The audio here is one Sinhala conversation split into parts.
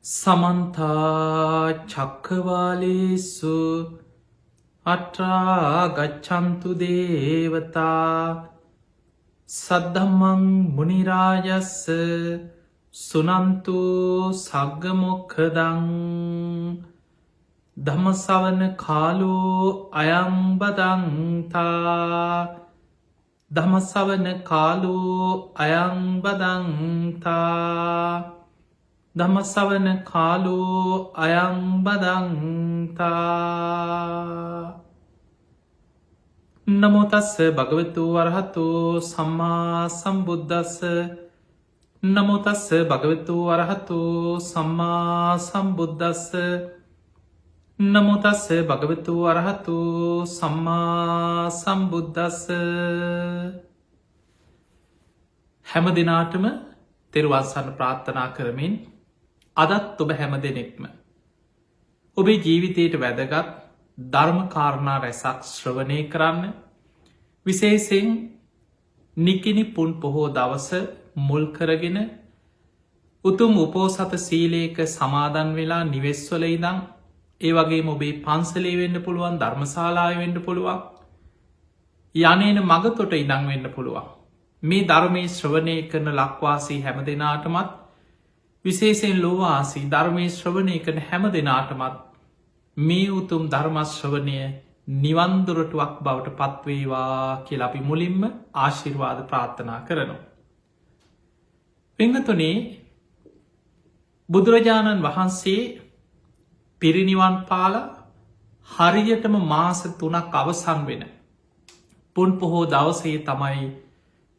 සමන්තා චක්කවාලේසු අට්‍රා ගච්ඡන්තු දේවතා සද්ධම්මං මුනිරාජස්ස සුනන්තු සග්ගමොක්ඛදං ධම්මසවන කාලෝ අයං බදන්තා ධම්මසවන කාලෝ අයං බදන්තා ධම්මසවන කාලෝ අයං බදන්තා. නමෝ තස්ස භගවතු වරහතු සම්මා සම්බුද්දස්ස. නමෝ තස්ස භගවතු වරහතු සම්මා සම්බුද්දස්ස. නමෝ තස්ස භගවතු වරහතු සම්මා සම්බුද්දස්ස. හැම දිනාටම තෙරුවන් සරණ ප්‍රාර්ථනා කරමින් අදත් ඔබ හැම දෙනෙක්ම ඔබේ ජීවිතයට වැදගත් ධර්මකාරණා රැසක් ශ්‍රවණය කරන්න, විශේෂයෙන් නිකිණි පුන් පොහෝ දවස මුල් කරගෙන උතුම් උපෝසත සීලයක සමාදන් වෙලා නිවෙස්වල ඉඳන්, ඒ වගේ ඔබේ පන්සලේ වෙන්න පුළුවන්, ධර්මශාලාවේ වෙන්න පුළුවන්, යන්නේන මගතොට ඉඳන් වෙන්න පුළුවන්. මේ ධර්මයේ ශ්‍රවණය කරන ලක්වාසී හැම දෙනාටමත්, විශේෂයෙන් ලෝවාසී ධර්මයේ ශ්‍රවණය කරන හැම දෙනාටමත් මේ උතුම් ධර්මශ්‍රවණය නිවන්දුරටුවක් බවට පත්වේවා කියලා අපි මුලින්ම ආශිර්වාද ප්‍රාර්ථනා කරනවා. පිංගතුනේ, බුදුරජාණන් වහන්සේ පිරිනිවන් පාලා හරියටම මාස 3ක් අවසන් වෙන පුන් පොහෝ දවසේ තමයි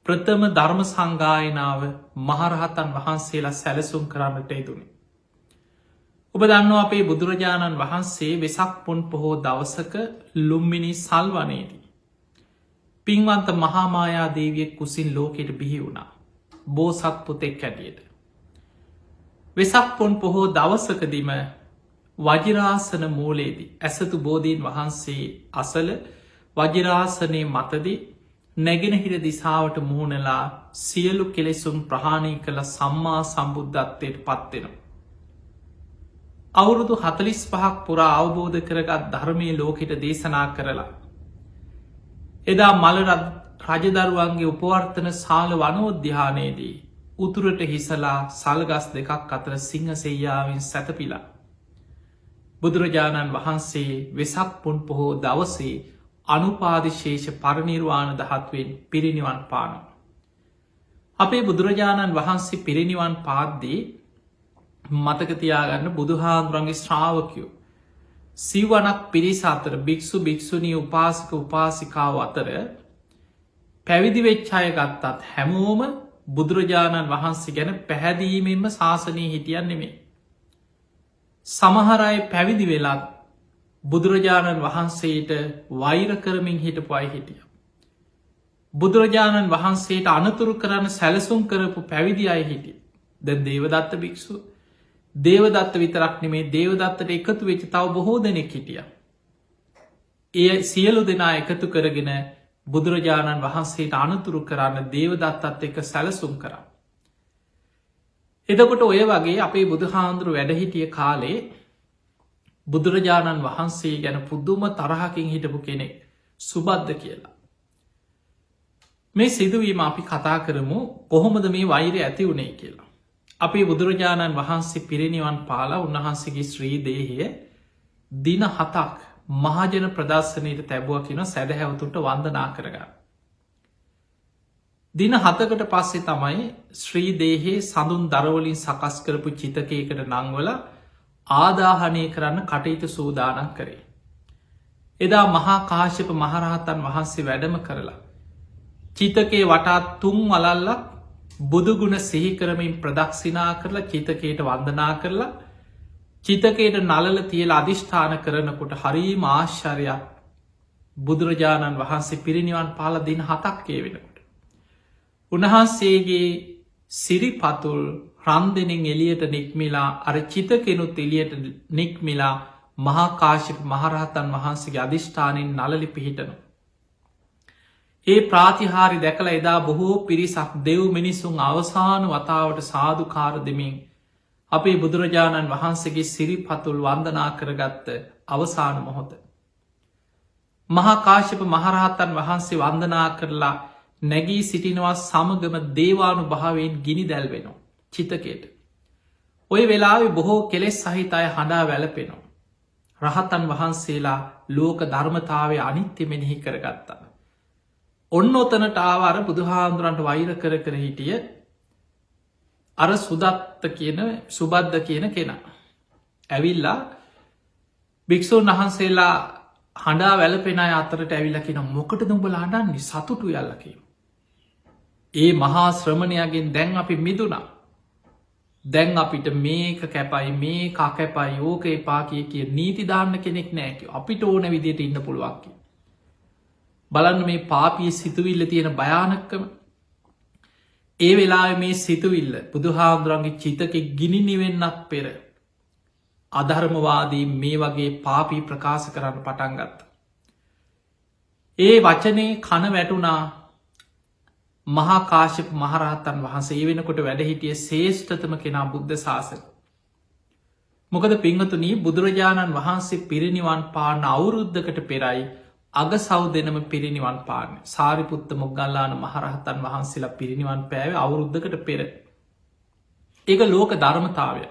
ප්‍රථම ධර්ම සංගායනාව මහරහතන් වහන්සේලා සැලසුම් කරන්නට යෙදුණේ. ඔබ දන්නවා අපේ බුදුරජාණන් වහන්සේ වෙසක් පුන් පොහෝ දවසක ලුම්බිනි සල්වනයේදී පින්වන්ත මහාමායා දේවිය කුසින් ලෝකෙට බිහි වුණා, බෝසත් පුතෙක් හැටියට. වෙසක් පුන් පොහෝ දවසකදීම වජිරාසන මූලයේදී ඇසතු බෝධීන් වහන්සේ අසල වජිරාසනයේ මතදී නැගෙනහිර දිසාවට මුහුණලා සියලු කෙලෙසුම් ප්‍රහාණය කළ සම්මා සම්බුද්ධත්වයට පත්වෙනවා. අවුරුදු 45ක් පුරා අවබෝධ කරගත් ධර්මය ලෝකෙට දේශනා කරලා එදා මල රජදරුවන්ගේ උපවර්තන සාල වනෝද්‍යානයේදී උතුරට හිසලා සල්ගස් දෙකක් අතර සිංහසෙයාවෙන් සැතපිලා බුදුරජාණන් වහන්සේ වෙසක් පුන් පොහෝ දවසේ අනුපාදිශේෂ පරිනිර්වාණ ධාතුවෙන් පිරිනිවන් පානවා. අපේ බුදුරජාණන් වහන්සේ පිරිනිවන් පාද්දී මතක තියාගන්න බුදුහාඳුරන්ගේ ශ්‍රාවකයෝ සිව්වනක් පිරිස අතර භික්ෂු භික්ෂුණී උපාසක උපාසිකාව අතර පැවිදි වෙච්ච අය ගත්තත් හැමෝම බුදුරජාණන් වහන්සේ ගැන පැහැදීමෙන්ම ශාසනයේ හිටියන් නෙමෙයි. සමහර අය පැවිදි වෙලත් බුදුරජාණන් වහන්සේට වෛර කරමින් හිටපු අය හිටිය. බුදුරජාණන් වහන්සේට අනතුරු කරන්න සැලසුම් කරපු පැවිදි අය හිටිය. දැන් දේවදත්ත භික්ෂු දේවදත්ත විතරක් නෙමේ, දේවදත්තට එකතු වෙච්ච තව බොහෝ දෙනෙක් හිටිය. එය සියලු දෙනා එකතු කරගෙන බුදුරජාණන් වහන්සේට අනතුරු කරන්න දේවදත්තත් එක සැලසුම් කරා. එතකොට ඔය වගේ අපේ බුදුහාඳුරු වැඩහිටිය කාලේ බුදුරජාණන් වහන්සේ ගැන පුදුම තරහකින් හිටපු කෙනෙක් සුබද්ද කියලා. මේ සිදුවීම අපි කතා කරමු කොහොමද මේ වෛරය ඇති වුණේ කියලා. අපේ බුදුරජාණන් වහන්සේ පිරිනිවන් පාලා උන්වහන්සේගේ ශ්‍රී දේහය දින 7ක් මහජන ප්‍රදර්ශනයට තැබුව කියන සැදැහැවතුන්ට වන්දනා කරගන්න. දින 7කට පස්සේ තමයි ශ්‍රී දේහේ සඳුන් දරවලින් සකස් කරපු චිතකයකට නංවල ආදාහනය කරන්න කටයුතු සූදානම් කරේ. එදා මහා කාශ්‍යප මහරහතන් වහන්සේ වැඩම කරලා චිතකේ වටා 3 වලල්ලක් බුදුගුණ සිහි කරමින් ප්‍රදක්ෂිනා කරලා චිතකයට වන්දනා කරලා චිතකයට නලල තියලා අධිෂ්ඨාන කරනකොට හරිම ආශ්චර්යයක් බුදුරජාණන් වහන්සේ පිරිනිවන් පාලා දින 7ක් වෙනකොට උන්වහන්සේගේ සිරිපතුල් රන්දෙනින් එලියට නික්මිලා අර චිතකෙනුත් එලියට නික්මිලා මහා කාශ්‍යප මහරහතන් වහන්සේගේ අධිෂ්ඨානයෙන් නලලි පිහිටනවා. ඒ ප්‍රාතිහාරි දැකලා එදා බොහෝ පිරිසක් දෙව් මිනිසුන් අවසාන වතාවට සාදුකාර දෙමින් අපේ බුදුරජාණන් වහන්සේගේ සිරිපතුල් වන්දනා කරගත්ත අවසාන මොහොත. මහා කාශ්‍යප මහරහතන් වහන්සේ වන්දනා කරලා නැගී සිටිනවා සමගම දේවානු භාවයෙන් ගිනි දැල්වෙනවා චිතකයට. ඔය වෙලාවෙ බොහෝ කෙලෙස් සහිත අය හඬා වැළපෙනවා. රහතන් වහන්සේලා ලෝක ධර්මතාවය අනිත්‍ය මෙනෙහි කරගත්තා. ඔන්න ඔතනට ආවාර බුදුහාන්දුරන්ට වෛර කර කර හිටිය අර සුදත්ත කියන සුබද්ධ කියන කෙනා. ඇවිල්ලා භික්‍ෂූන් වහන්සේලා හඬා වැලපෙන අතරට ඇවිල්ලකින මොකට දුඹල අඩන්නේ සතුටු යල්ලකින්. ඒ මහා ශ්‍රමණයගෙන් දැන් අපි මිදුනා. දැන් අපිට මේක කැපයි මේ කැපයි ඕක එපා කිය නීතිධාන්න කෙනෙක් නෑකි අපිට ඕන විදියට ඉන්න පුළුවන්කි. බලන්න මේ පාපී සිතුවිල්ල තියෙන භයානක්කම ඒ වෙලා මේ සිතුවිල්ල බුදුහාන්දුරන්ගේ චිතක ගිනි නිවෙන්නත් පෙර අධර්මවාදී මේ වගේ පාපී ප්‍රකාශ කරන්න පටන් ගත්ත. ඒ වචනේ කන වැටුනා මහා කාශ්‍යප මහරහතන් වහන්සේ වෙනකොට වැඩහිටිය ශේෂ්ඨතම කෙනා බුද්ධ ශාසන. මොකද පිංහතුනී බුදුරජාණන් වහන්සේ පිරිනිවන් පාන අවුරුද්ධකට පෙරයි අග සව් දෙනම පිරිනිවන් පාන සාරිපුත්ත මොග්ගල්ලාන මහරහතන් වහන්සේලා පිරිනිවන් පෑව අවුරුද්ධකට පෙර. ඒක ලෝක ධර්මතාවය.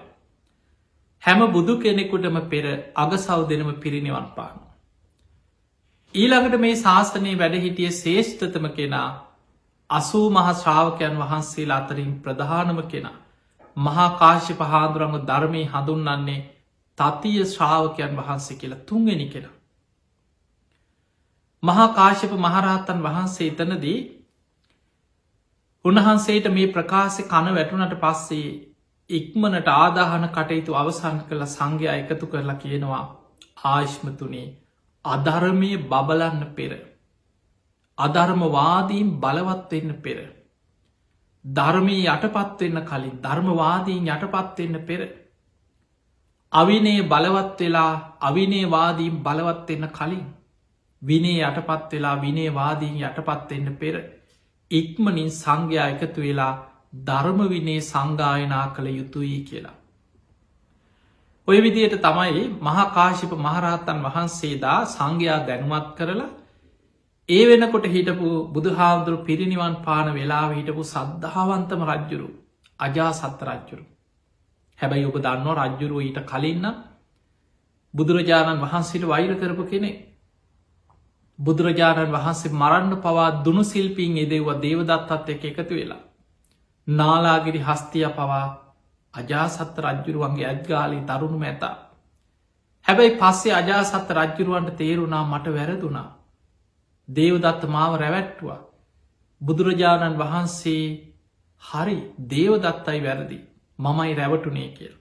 හැම බුදු කෙනෙකුටම පෙර අග සව් දෙනම පිරිනිවන් පාන. ඊළඟට මේ ශාසනයේ වැඩහිටිය ශේෂ්ඨතම කෙනා අසූ මහ ශ්‍රාවකයන් වහන්සේලා අතරින් ප්‍රධානම කෙනා මහා කාශ්‍යප හාමුදුරුවන්ව ධර්මය හඳුන්වන්නේ තතිය ශ්‍රාවකයන් වහන්සේ කියලා තුන්වෙනි කෙනා. මහා කාශ්‍යප මහරහතන් වහන්සේ එතනදී උන්වහන්සේට මේ ප්‍රකාශ කන වැටුනට පස්සේ ඉක්මනට ආදාහන කටයුතු අවසන් කළ සංඝයා එකතු කරලා කියනවා ආශ්මතුනේ අධර්මය බබලන්න පෙර අධර්මවාදීන් බලවත්වෙන්න පෙර ධර්මී යටපත්වෙන්න කලින් ධර්මවාදීන් යටපත්වෙන්න පෙර අවිනේ බලවත් වෙලා අවිනේවාදීන් බලවත්වෙන්න කලින් විනේ යටපත් වෙලා විනේවාදීන් යටපත්වෙන්න පෙර ඉක්මනින් සංඝයා එකතු වෙලා ධර්ම විනේ සංගායනා කළ යුතුයි කියලා. ඔය විදියට තමයි මහා කාශ්‍යප මහරහතන් වහන්සේදා සංඝයා දැනුවත් කරලා ඒ වෙනකොට හිටපු බුදුහාමුදුරු පිරිනිවන් පාන වෙලාව හිටපු සද්ධාවන්තම රජ්ජුරු අජාසත්ත රජ්ජුරු. හැබැයි ඔබ දන්නවා රජ්ජුරුව ඊට කලින්න්න බුදුරජාණන් වහන්සේට වෛර කරපු කෙනෙ. බුදුරජාණන් වහන්සේ මරන්න පවා දුනු සිල්පීන් එදෙව්ව දේවදත්තත් එක එකතු වෙලා. නාලාගිරි හස්තිය පවා අජාසත්ත රජ්ජුරුවන්ගේ ඇත්ගාලී තරුණු ඇතා. හැබැයි පස්සේ අජාසත්ත රජ්ජුරුවන්ට තේරුණා මට වැරදුනා. දේවදත්ත මාව රැවැට්ටුවා. බුදුරජාණන් වහන්සේ හරි දේවදත්තයි වැරදි මමයි රැවටුනේ කියල්.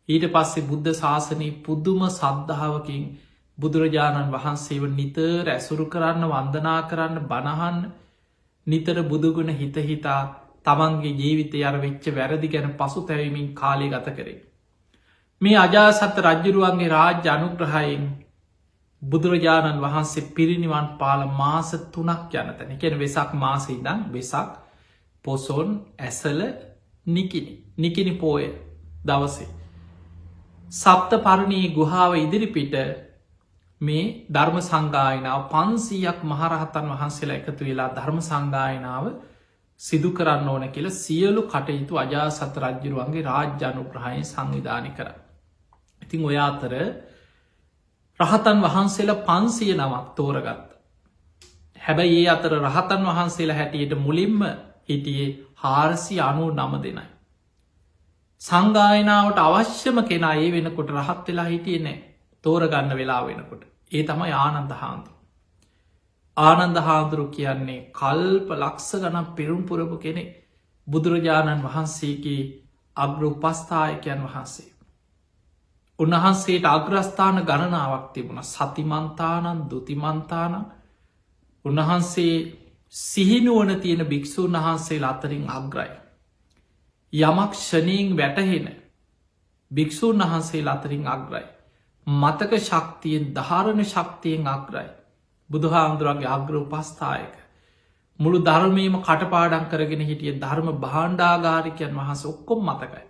ඊට පස්සේ බුද්ධ ශාසනී පුද්දුම සද්ධාවකින් බුදුරජාණන් වහන්සේව නිතර ඇසුරු කරන්න වන්දනා කරන්න බණහන්න නිතර බුදුගුණ හිතහිතා තමන්ගේ ජීවිතය අර වෙච්ච වැරදි ගැන පසු තැවීමින් කාලය ගත කරේ. මේ අජාසත්ත රජ්ජුරුවන්ගේ රාජ්‍ය අනුග්‍රහයෙන් බුදුරජාණන් වහන්සේ පිරිනිවන් පාල මාස 3ක් යනතැන එකෙන වෙසක් මාසීදන් වෙසක් පොසොන් ඇසල නිකිනි පෝය දවසේ. සප්ත පරණී ගුහාව ඉදිරිපිට මේ ධර්ම සංගායනාව 500ක් මහරහතන් වහන්සේලා එකතු වෙලා ධර්ම සංගායනාව සිදු කරන්න ඕන කියල සියලු කටයුතු අජාසත් රජ්ජුරුවන්ගේ රාජ්‍ය අනුග්‍රහයෙන් සංවිධානය කර. ඉතිං ඔය අතර රහතන් වහන්සේලා 500 නමක් තෝරගත්ත. හැබැයි ඒ අතර රහතන් වහන්සේලා හැටියට මුලින්ම හිටියේ 499 දෙනයි. සංගායනාවට අවශ්‍යම කෙනා ඒ වෙනකොට රහත් වෙලා හිටියේ නෑ තෝරගන්න වෙලා වෙනකොට. ඒ තමයි ආනන්ද හාමුදුරුවෝ. ආනන්ද හාමුදුරුවෝ කියන්නේ කල්ප ලක්ෂ ගණන් පෙරුම් පුරපු කෙනෙක් බුදුරජාණන් වහන්සේගේ අග්‍ර උපස්ථායකයන් වහන්සේ. උන්වහන්සේට අග්‍රස්ථාන ගණනාවක් තිබුණ සතිමන්තානන් දුතිමන්තාන උන්වහන්සේ සිහිනුවන තියෙන භික්‍ෂූන් වහන්සේ අතරින් අග්‍රයි. යමක් ෂණීන් වැටහෙන භික්‍ෂූන් වහන්සේ අතරින් අග්‍රයි. මතක ශක්තියෙන් ධාරණ ශක්තියෙන් අග්‍රයි. බුදුහාමුදුරන්ගේ අග්‍ර උපස්ථායක මුළු ධර්මයම කටපාඩන් කරගෙන හිටිය ධර්ම භාණ්ඩාගාරිකයන් වහන්ස ඔක්කොම් මතකයි.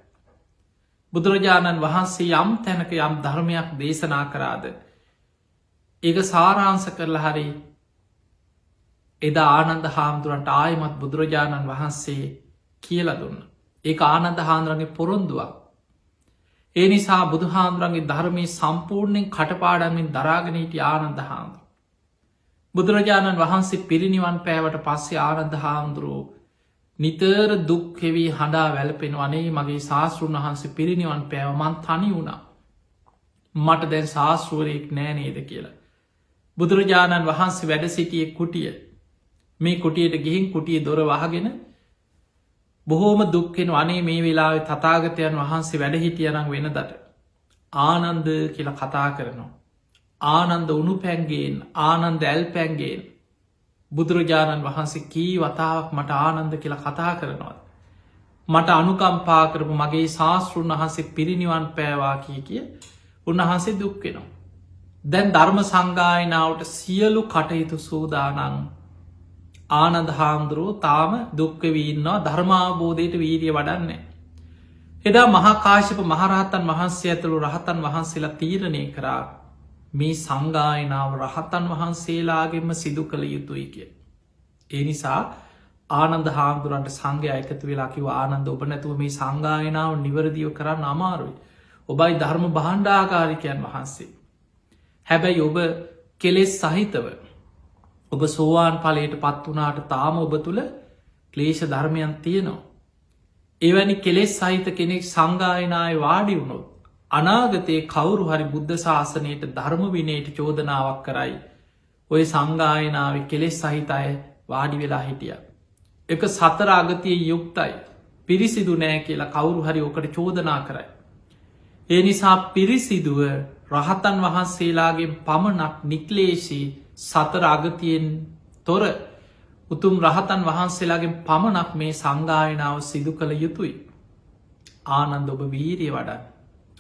බුදුරජාණන් වහන්සේ යම් තැනක යම් ධර්මයක් දේශනා කරාද ඒක සාරාංශ කරලා හරි එදා ආනන්ද හාමුදුරන්ට ආයමත් බුදුරජාණන් වහන්සේ කියල දුන්න. ඒ ආනන්ද හාන්දුරන්ගේ පොරොන්දුවක්. ඒ නිසා බුදු හාන්දුරන්ගේ ධර්මය සම්පූර්ණයෙන් කටපාඩමින් දරාගෙනීට ආනන්ද හාමුදුර. බුදුරජාණන් වහන්සේ පිරිනිවන් පෑවට පස්සේ ආනන්ද හාමුදුරුවෝ නිතර දුක්හෙවී හඬා වැලපෙන වනේ මගේ ශාස්තෘන් වහන්සේ පිරිනිවන් පෑවමන් තනි වුණා. මට දැන් ශාස්තෘවරයෙක් නෑ නේද කියලා. බුදුරජාණන් වහන්සේ වැඩ සිටිය කුටිය මේ කුටියට ගිහින් කුටිය දොර වහගෙන බොහෝම දුක්කෙන් වනේ මේ වෙලාවෙ තතාගතයන් වහන්සේ වැඩ හිටියනං වෙන දට ආනන්ද කියලා කතා කරනවා. ආනන්ද උණු පැන්ගේෙන් ආනන්ද ඇල් පැන්ගේෙන් බුදුරජාණන් වහන්සේ කී වතාවක් මට ආනන්ද කියලා කතා කරනවා. මට අනුකම්පා කරපු මගේ ශාස්තෘන් වහන්සේ පිරිනිවන් පෑවා කිය උන්වහන්සේ දුක්වෙනවා. දැන් ධර්ම සංගායනාවට සියලු කටයුතු සූදානන් ආනන්ද හාමුදුරුවෝ තාම දුක්කවීන්නවා ධර්මාබෝධයට වීරිය වඩන්නේ. එදා මහාකාශප මහරහතන් වහන්සේ ඇතුළු රහතන් වහන්සේලා තීරණය කරා මේ සංගායනාව රහතන් වහන්සේලාගෙන්ම සිදු කළ යුතුයි කිය. ඒ නිසා ආනන්ද හාමුදුරන්ට සංඝය එකතු වෙලා කිව ආනන්ද ඔබ නැතුව මේ සංගායනාව නිවරදිව කරන්න අමාරුයි. ඔබයි ධර්ම බහණ්ඩාකාරිකයන් වහන්සේ. හැබැයි ඔබ කෙලෙස් සහිතව ඔබ සෝවාන් පලයට පත් වනාට තාම ඔබ තුළ ක්ලේෂ ධර්මයන් තියෙනවා. එවැනි කෙලෙස් සහිත කෙනෙක් සංගායනාය වාඩි වුණොත් අනාගතයේ කවුරු හරි බුද්ධ ශාසනයට ධර්ම විනයට චෝදනාවක් කරයි. ඔය සංගායනාව කෙලෙස් සහිත අය වාඩි වෙලා හිටිය. එක සතර අගතිය යුක්තයි පිරිසිදු නෑ කියලා කවුරු හරි ඕකට චෝදනා කරයි. ඒ නිසා පිරිසිදුව රහතන් වහන්සේලාගේ පමණක් නික්ලේශී සතර අගතියෙන් තොර උතුම් රහතන් වහන්සේලාගේ පමණක් මේ සංගායනාව සිදු කළ යුතුයි. ආනන්ද ඔබ වීරිය වඩන්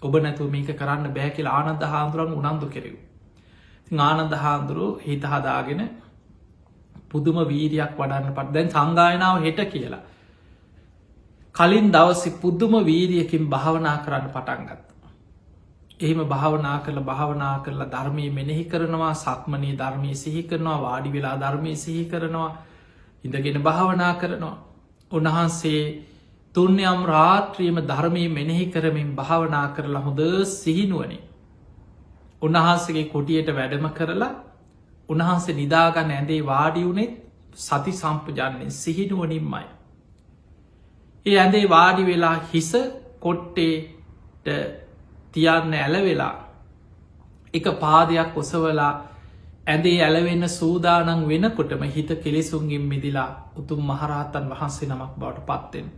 ඔබ නැතුව මේක කරන්න බෑ කියලා ආනන්ද හාමුදුරන් උනන්දු කෙරෙව්. ආනන්ද හාමුදුරු හිත හදාගෙන පුදුම වීරයක් වඩන්න පට දැන් සංගායනාව හෙට කියලා. කලින් දවසි පුද්දුම වීරියකින් භාවනා කරන්න පටන්ගත්. එහෙම භාවනා කරලා ධර්මය මෙනෙහි කරනවා සක්මනේ ධර්මය සිහි කරනවා වාඩි වෙලා ධර්මය සිහි කරනවා ඉඳගෙන භාවනා කරනවා. උන්වහන්සේ තුන්යම් රාත්‍රියම ධර්මය මෙනෙහි කරමින් භාවනා කරලා හොඳ සිහිනුවනේ. උන්වහන්සගේ කොටියට වැඩම කරලා උන්වහන්සේ නිදාගන්න ඇඳේ වාඩි වුනෙත් සති සම්පජන්නේ සිහිනුවනින්මයි. ඒ ඇඳේ වාඩි වෙලා හිස කොට්ටේට තියන්න ඇලවෙලා එක පාදයක් ඔසවලා ඇඳේ ඇලවෙන්න සූදානන් වෙනකොටම හිත කෙලෙසුන්ගින් මිදිලා උතුම් මහරහතන් වහන්සේ නමක් බවට පත්වෙන්.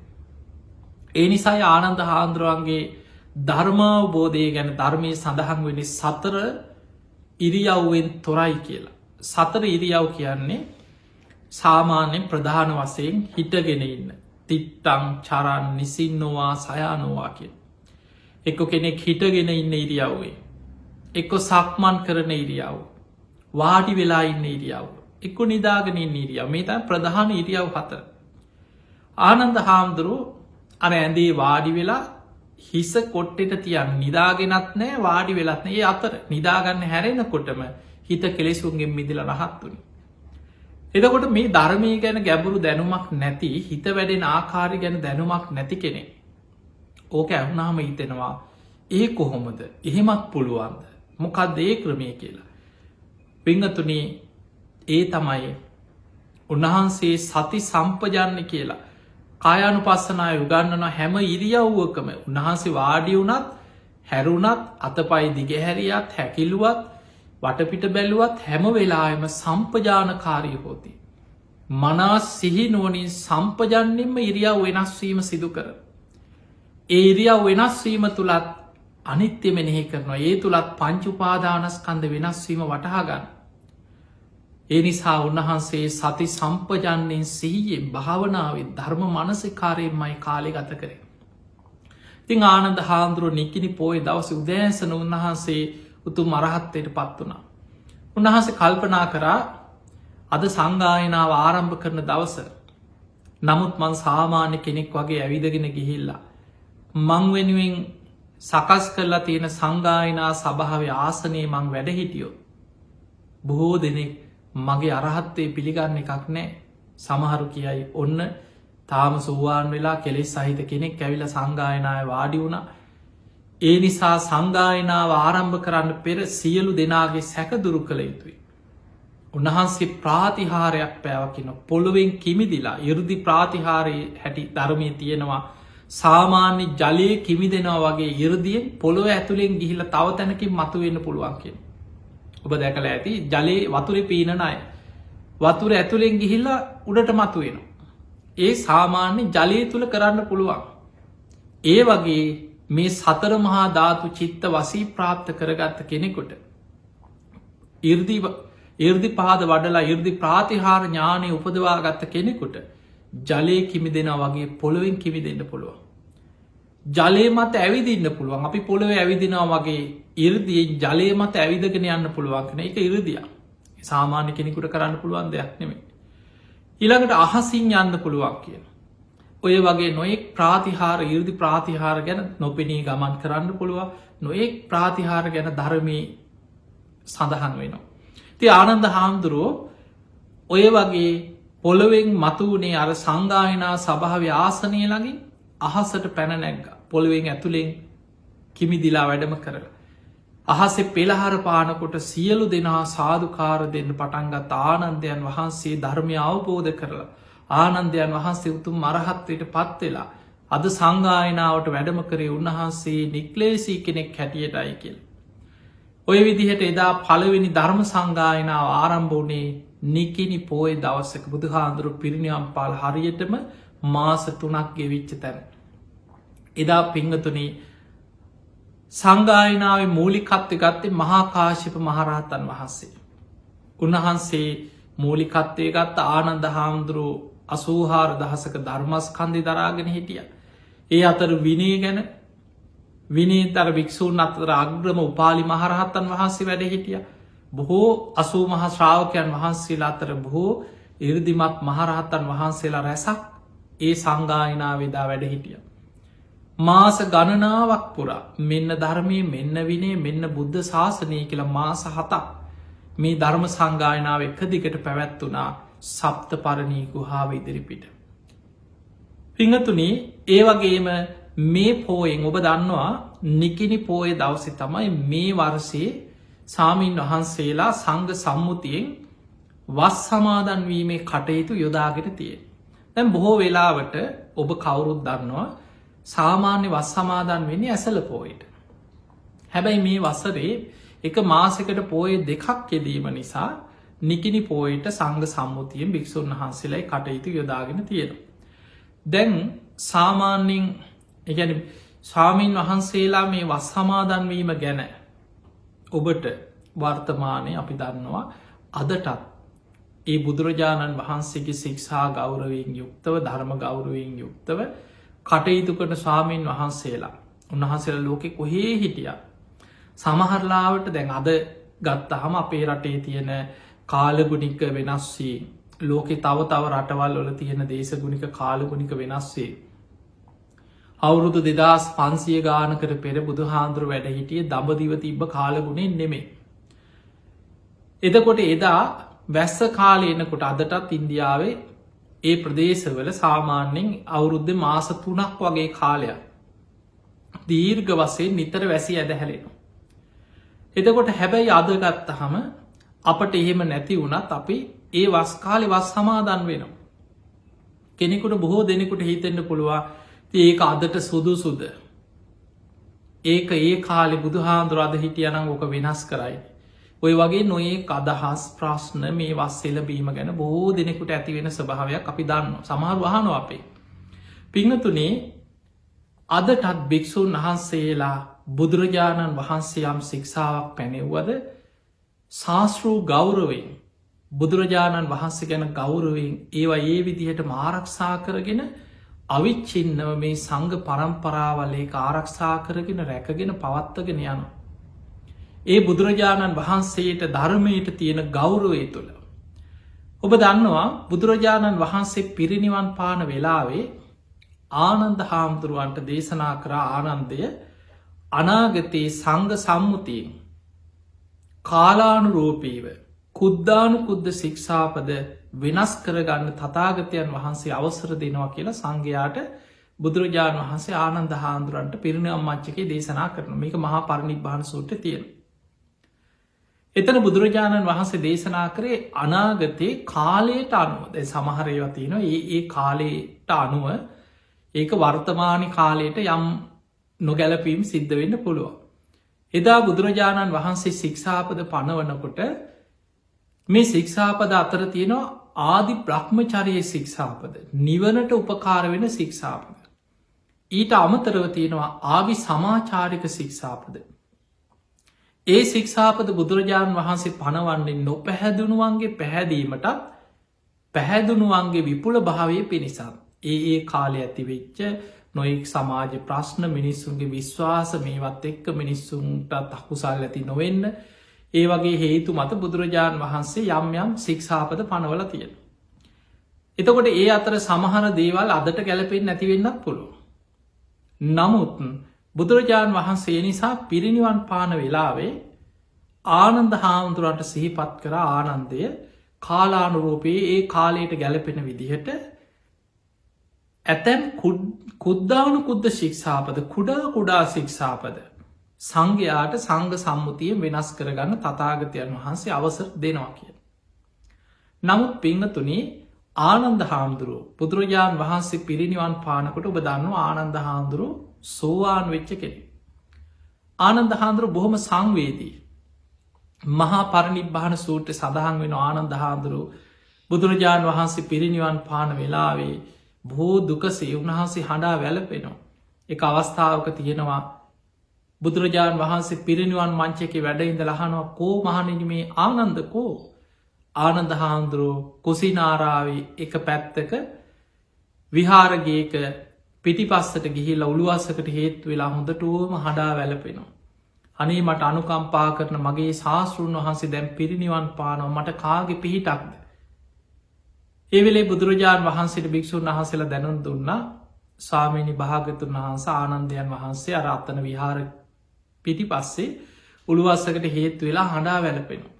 ඒ නිසායි ආනන්ද හාන්දුරුවන්ගේ ධර්මාවබෝධය ගැන ධර්මය සඳහන් වෙන සතර ඉරියව්වෙන් තොරයි කියලා. සතර ඉරියව් කියන්නේ සාමාන්‍යෙන් ප්‍රධාන වසයෙන් හිටගෙන ඉන්න. තිට්ටං චරන් නිසින්නවා සයානවා කිය. එක්කො කෙනෙක් හිටගෙන ඉන්න ඉරියව්වේ. එක්කො සක්මන් කරන ඉරියව්. වාඩි වෙලා ඉන්න ඉරියව්. එක්කො නිදාගෙන ඉන්න ඉරියව්. මේ තම ප්‍රධාන ඉරියව් හතර. ආනන්ද හාමුදුරුවෝ අර ඇඳේ වාඩි වෙලා හිස කොට්ටෙට තියන් නිදාගෙනත් නෑ වාඩි වෙලත්න ඒ අතර නිදාගන්න හැරෙනකොටම හිත කෙලෙසුන්ගෙන් මිදිල රහත්තුනි. එදකොට මේ ධර්මය ගැන ගැඹුරු දැනුමක් නැති හිත වැඩෙන ආකාරය ගැන දැනුමක් නැති කෙනෙ. ඕක ඇවුනාම හිතෙනවා ඒ කොහොමද එහෙමත් පුළුවන්ද මොකක්ද ඒ ක්‍රමය කියලා. පිංහතුනේ ඒ තමයි උන්වහන්සේ සති සම්පජන්න කියලා කායනු පස්සනාය උගන්නන හැම ඉරියව්වකම උන්වහන්සේ වාඩි වුනත් හැරුණත් අතපයි දිගහැරියත් හැකිලුවත් වටපිට බැලුවත් හැම වෙලායම සම්පජානකාරී හෝති. මනස් සිහිනුවනින් සම්පජන්නෙන්ම ඉරියව් වෙනස්වීම සිදු කර. ඒ ඉරියව් වෙනස්වීම තුළත් අනිත්‍ය මෙනෙහි කරනවා ඒ තුළත් පංචුපාදානස්කන්ද වෙනස්වීම වටහාගන්න. ඒ නිසා උන්වහන්සේ සති සම්පජන්නෙන් සිහියෙන් භාවනාවෙන් ධර්ම මනසිකාරයෙන්මයි කාලෙ ගත කරේ. තිං ආනන්ද හාන්දුරුව නිකිනි පෝය දවස උදෑසන උන්වහන්සේ උතු මරහත්තයට පත් වනා. උන්වහන්සේ කල්පනා කරා අද සංගායනාව ආරම්භ කරන දවස. නමුත් මන් සාමාන්‍ය කෙනෙක් වගේ ඇවිදගෙන ගිහිල්ලා. මං වෙනුවෙන් සකස් කරලා තියෙන සංගායනා සභාව ආසනයේ මං වැඩ හිටියෝ. බොහෝ දෙනෙක් මගේ අරහත්තේ පිළිගන්න එකක් නෑ. සමහරු කියයි ඔන්න තාම සුවාන් වෙලා කෙලෙස් සහිත කෙනෙක් ඇවිල සංගායනාය වාඩි වුණ. ඒ නිසා සංගායනාව ආරම්භ කරන්න පෙර සියලු දෙනාගේ සැකදුරු කළ යුතුයි. උන්වහන්සේ ප්‍රාතිහාරයක් පෑවකින පොළොවෙන් කිමිදිලා යුරුදි ප්‍රාතිහාරයේ හැටි ධර්මය තියෙනවා. සාමාන්‍ය ජලය කිමිදෙනවා වගේ ඉරදියෙන් පොළොව ඇතුළෙන් ගිහිල තව තැනකින් මතුවෙන්න පුළුවන් කියෙන. ඔබ දැකල ඇති ජලයේ වතුරේ පීනන අය. වතුර ඇතුළෙන් ගිහිල්ලා උඩට මතුවෙනවා. ඒ සාමාන්‍ය ජලය තුළ කරන්න පුළුවන්. ඒ වගේ මේ සතර මහා ධාතු චිත්ත වසී ප්‍රාප්ත කරගත්ත කෙනෙකුට ඉර්දි පාද වඩලා ඉර්දි ප්‍රාතිහාර ඥානය උපදවා ගත්ත කෙනෙකුට ජලය කිමි දෙෙන වගේ පොළොවෙන් කිමි දෙන්න පුළුවන්. ජලය මත ඇවිදින්න පුළුවන් අපි පොළොව ඇවිදිනවා වගේ ඉර්දියෙන් ජලය මත ඇවිදගෙන යන්න පුළුවන්කන එක ඉරදිය සාමාන්‍ය කෙනෙකුට කරන්න පුළුවන් දෙයක් නෙමේ. ඊළඟට අහසින් යන්න පුළුවන් කියන. ඔය වගේ නොයෙක් ප්‍රාතිහාර ඉර්දි ප්‍රාතිහාර ගැන නොපෙනී ගමන් කරන්න පුළුවන් නොයෙක් ප්‍රාතිහාර ගැන ධර්මී සඳහන් වෙනවා. ති ආනන්ද හාමුදුරුවෝ ඔය වගේ පොළොවෙන් මතුවනේ අර සංගායනා සභාව ආසනය ලඟින් අහසට පැන නැග්ග පොළොවෙන් ඇතුළෙන් කිමිදිලා වැඩම කරලා. අහසේ පෙළහර පානකොට සියලු දෙනා සාධකාර දෙන්න පටන්ගත් ආනන්දයන් වහන්සේ ධර්මය අවබෝධ කරලා ආනන්දයන් වහන්සේ උතුම් මරහත්වයට පත්වෙලා අද සංගායනාවට වැඩම කරේ උන්වහන්සේ නික්ලේසී කෙනෙක් හැටියටයි කියල. ඔය විදිහට එදා පළවෙනි ධර්ම සංගායනාව ආරම්භ වනේ නිකිනි පෝය දවස්සක බුදුහාන්දුරු පිරිනිවම් පාල හරියටම මාස 3ක් ගෙවිච්ච තැන. එදා පිංගතුනේ සංගායනාවේ මූලිකත්ව ගත්තේ මහාකාශිප මහරහතන් වහන්සේ. උන්වහන්සේ මූලිකත්වය ගත්ත ආනන්ද හාමුදුරු 84,000ක ධර්මස්කන්ධි දරාගෙන හිටිය. ඒ අතර විනය ගැන විනීතර භික්‍ෂූන් අතර අග්‍රම උපාලි මහරහත්තන් වහන්සේ වැඩ හිටිය. බොහෝ 80 මහා ශ්‍රාවකයන් වහන්සේලා අතර බොහෝ ඉර්දිමත් මහරහත්තන් වහන්සේලා රැසක් ඒ සංගායනා වෙදා වැඩ හිටිය. මාස ගණනාවක් පුරා මෙන්න ධර්මය මෙන්න විනේ මෙන්න බුද්ධ ශාසනය කියලා මාස 7ක් මේ ධර්ම සංගායනාව එක දිගට පැවැත්වනා සප්ත පරණී ගුහාව ඉදිරිපිට. පිංහතුනී ඒ වගේම මේ පෝයෙන් ඔබ දන්නවා නිකිනි පෝය දවසි තමයි මේ වර්සයේ සාමීන් වහන්සේලා සංග සම්මුතියෙන් වස් සමාදන්වීමේ කටයුතු යොදාගෙන තිය. දැන් බොහෝ වෙලාවට ඔබ කවුරුත් දන්නවා සාමාන්‍ය වස් සමාදන් වෙන්නේ ඇසල පෝයට. හැබැයි මේ වසරේ එක මාසකට පෝය දෙකක් යෙදීම නිසා නිකිනි පෝයට සංග සම්මුතියෙන් භික්‍ෂූන් වහන්සේලයි කටයුතු යොදාගෙන තියෙන. දැන් සාමාන්‍යින් එකැන ස්වාමීන් වහන්සේලා මේ වස් සමාදන්වීම ගැන ඔබට වර්තමානය අපි දන්නවා අදටත් ඒ බුදුරජාණන් වහන්සේගේ ශික්ෂා ගෞරවයෙන් යුක්තව ධර්ම ගෞරවයෙන් යුක්තව කටයුතු කරන ස්වාමීන් වහන්සේලා උන්වහන්සේලා ලෝකෙ කොහේ හිටිය. සමහරලාවට දැන් අද ගත්තහම අපේ රටේ තියෙන කාලගුණික වෙනස්සේ ලෝකෙ තව රටවල් වල තියෙන දේශගුණික කාලගුණික වෙනස්සේ. අවුරුදු 2500 ගානකට පෙර බුදු හාන්දුරු වැඩ හිටිය දඹදිව තිබ්බ කාලගුණෙන් නෙමේ. එදකොට එදා වැස්ස කාලය එනකොට අදටත් ඉන්දියාවේ ඒ ප්‍රදේශවල සාමාන්‍යෙන් අවුරුද්ධ මාස 3ක් වගේ කාලයක් දීර්ඝ වසයෙන් නිතර වැසි ඇද හැලෙනවා. එතකොට හැබැයි අදගත්තහම අපට එහෙම නැති වුණත් අපි ඒ වස්කාලෙ වස් සමාදන් වෙනවා. කෙනෙකුට බොහෝ දෙනෙකුට හිතෙන්න්න පුළුවන් ඒක අදට සුදුසුද. ඒක ඒ කාලෙ බුදු හාන්දුර අද හිටියනං ඕක වෙනස් කරයි. ඔය වගේ නොඒ අදහස් ප්‍රශ්න මේ වස්සෙල බීම ගැන බොහෝ දෙනෙකුට ඇතිවෙන ස්වභාවයක් අපි දන්න සමහර වහනෝ අපේ. පිංහතුනේ අදටත් භික්‍ෂූන් වහන්සේලා බුදුරජාණන් වහන්සේ යම් ශික්ෂාවක් පැනෙව්වද ශාස්තෘ ගෞරවයෙන් බුදුරජාණන් වහන්සේ ගැන ගෞරවයෙන් ඒවා ඒ විදිහට ආරක්ෂා කරගෙන අවිච්චින්නව මේ සංඝ පරම්පරාවලේ ආරක්ෂා කරගෙන රැකගෙන පවත්වගෙන යනු. ඒ බුදුරජාණන් වහන්සේට ධර්මයට තියෙන ගෞරවය තුළ. ඔබ දන්නවා බුදුරජාණන් වහන්සේ පිරිනිවන් පාන වෙලාවේ ආනන්ද හාමුදුරුවන්ට දේශනා කරා ආනන්දය අනාගතයේ සංඝ සම්මුතියෙන් කාලානුරූපීව කුද්දානුකුද්ද ශික්ෂාපද වෙනස් කරගන්න තථාගතයන් වහන්සේ අවසර දෙනවා කියලා සංඝයාට බුදුරජාණන් වහන්සේ ආනන්ද හාමුදුරන්ට පිරිනිවන් මංචකේ දේශනා කරනවා. මේක මහා පරිනිබ්බාන සූත්‍රයේ තියෙනවා. එතන බුදුරජාණන් වහන්සේ දේශනා කරේ අනාගතයේ කාලයට අනුව. දැන් සමහර ඒවා තියෙනවා ඒ කාලයට අනුව ඒක වර්තමාන කාලයට යම් නොගැලපීම් සිද්ධ වෙන්න පුළුවන්. එදා බුදුරජාණන් වහන්සේ ශික්ෂාපද පනවනකොට මේ ශික්ෂාපද අතර තියෙනවා ආදි බ්‍රහ්මචර්ය ශික්ෂාපද, නිවනට උපකාර වෙන ශික්ෂාපද. ඊට අමතරව තියෙනවා ආවි සමාචාරික ශික්ෂාපද. ඒ ශික්ෂාපද බුදුරජාණන් වහන්සේ පනවන්නේ නොපැහැදුණුවන්ගේ පැහැදීමටත් පැහැදුණුවන්ගේ විපුල භාවය පිණිසත්. ඒ කාලය ඇතිවෙච්ච නොයෙක් සමාජ ප්‍රශ්න, මිනිස්සුන්ගේ විශ්වාස මේවත් එක්ක මිනිස්සුන්ටත් අකුසල් ඇති නොවෙන්න ඒ වගේ හේතු මත බුදුරජාණන් වහන්සේ යම් යම් ශික්ෂාපද පනවල තියෙන. එතකොට ඒ අතර සමහර දේවල් අදට ගැලපෙන් නැතිවෙන්නත් පුළුව. නමුත් බුදුරජාණන් වහන්සේ නිසා පිරිනිවන් පාන වෙලාවේ ආනන්ද හාමුදුරන්ට සිහිපත් කර ආනන්දය කාලානුරූපයේ ඒ කාලයට ගැලපෙන විදිහට ඇතැම් කුද්දානුකුද්ද ශික්ෂාපද, කුඩා ශික්ෂාපද සංඝයාට සංඝ සම්මුතිය වෙනස් කරගන්න තථාගතයන් වහන්සේ අවසර දෙනවා කිය. නමුත් පිංහතුනි ආනන්ද හාමුදුරුව බුදුරජාණන් වහන්සේ පිරිනිවන් පානකොට ඔබ දන්නවා ආනන්ද හාමුදුරුව සෝවාන් වෙච්ච කෙනෙ. ආනන්ද හාමුදුරුව බොහොම සංවේදී. මහා පරිනිබ්බාන සූත්‍රයේ සඳහන් වෙන ආනන්ද හාමුදුරුව බුදුරජාණන් වහන්සේ පිරිනිවන් පාන වෙලාවේ බොහෝ දුකසේ උන්වහන්සේ හඬා වැළපෙනවා. එක අවස්ථාවක තියෙනවා බුදුරජාණන් වහන්සේ පිරිනිවන් මංචකේ වැඩඉඳලා අහනවා කෝ මහණෙනි මේ ආනන්ද කෝ? ආනන්ද හාමුදුරුවෝ කුසිනාරාවේ එක පැත්තක විහාරගේක පිටිපස්සට ගිහිල්ලා උළුවස්සකට හේතු වෙලා හොඳටුවම හඬා වැළපෙනවා. අනේ මට අනුකම්පා කරන මගේ ශාස්තෘන් වහන්සේ දැන් පිරිනිවන් පානවා, මට කාගේ පිහිටක්ද? ඒ වෙලේ බුදුරජාණන් වහන්සේට භික්ෂුන් වහන්සේලා දැනුම් දුන්නා ස්වාමීනි භාග්‍යවතුන් වහන්සේ ආනන්දයන් වහන්සේ අර අතන විහාර පිටිපස්සේ උළුවස්සකට හේතු වෙලා හඬා වැළපෙනවා.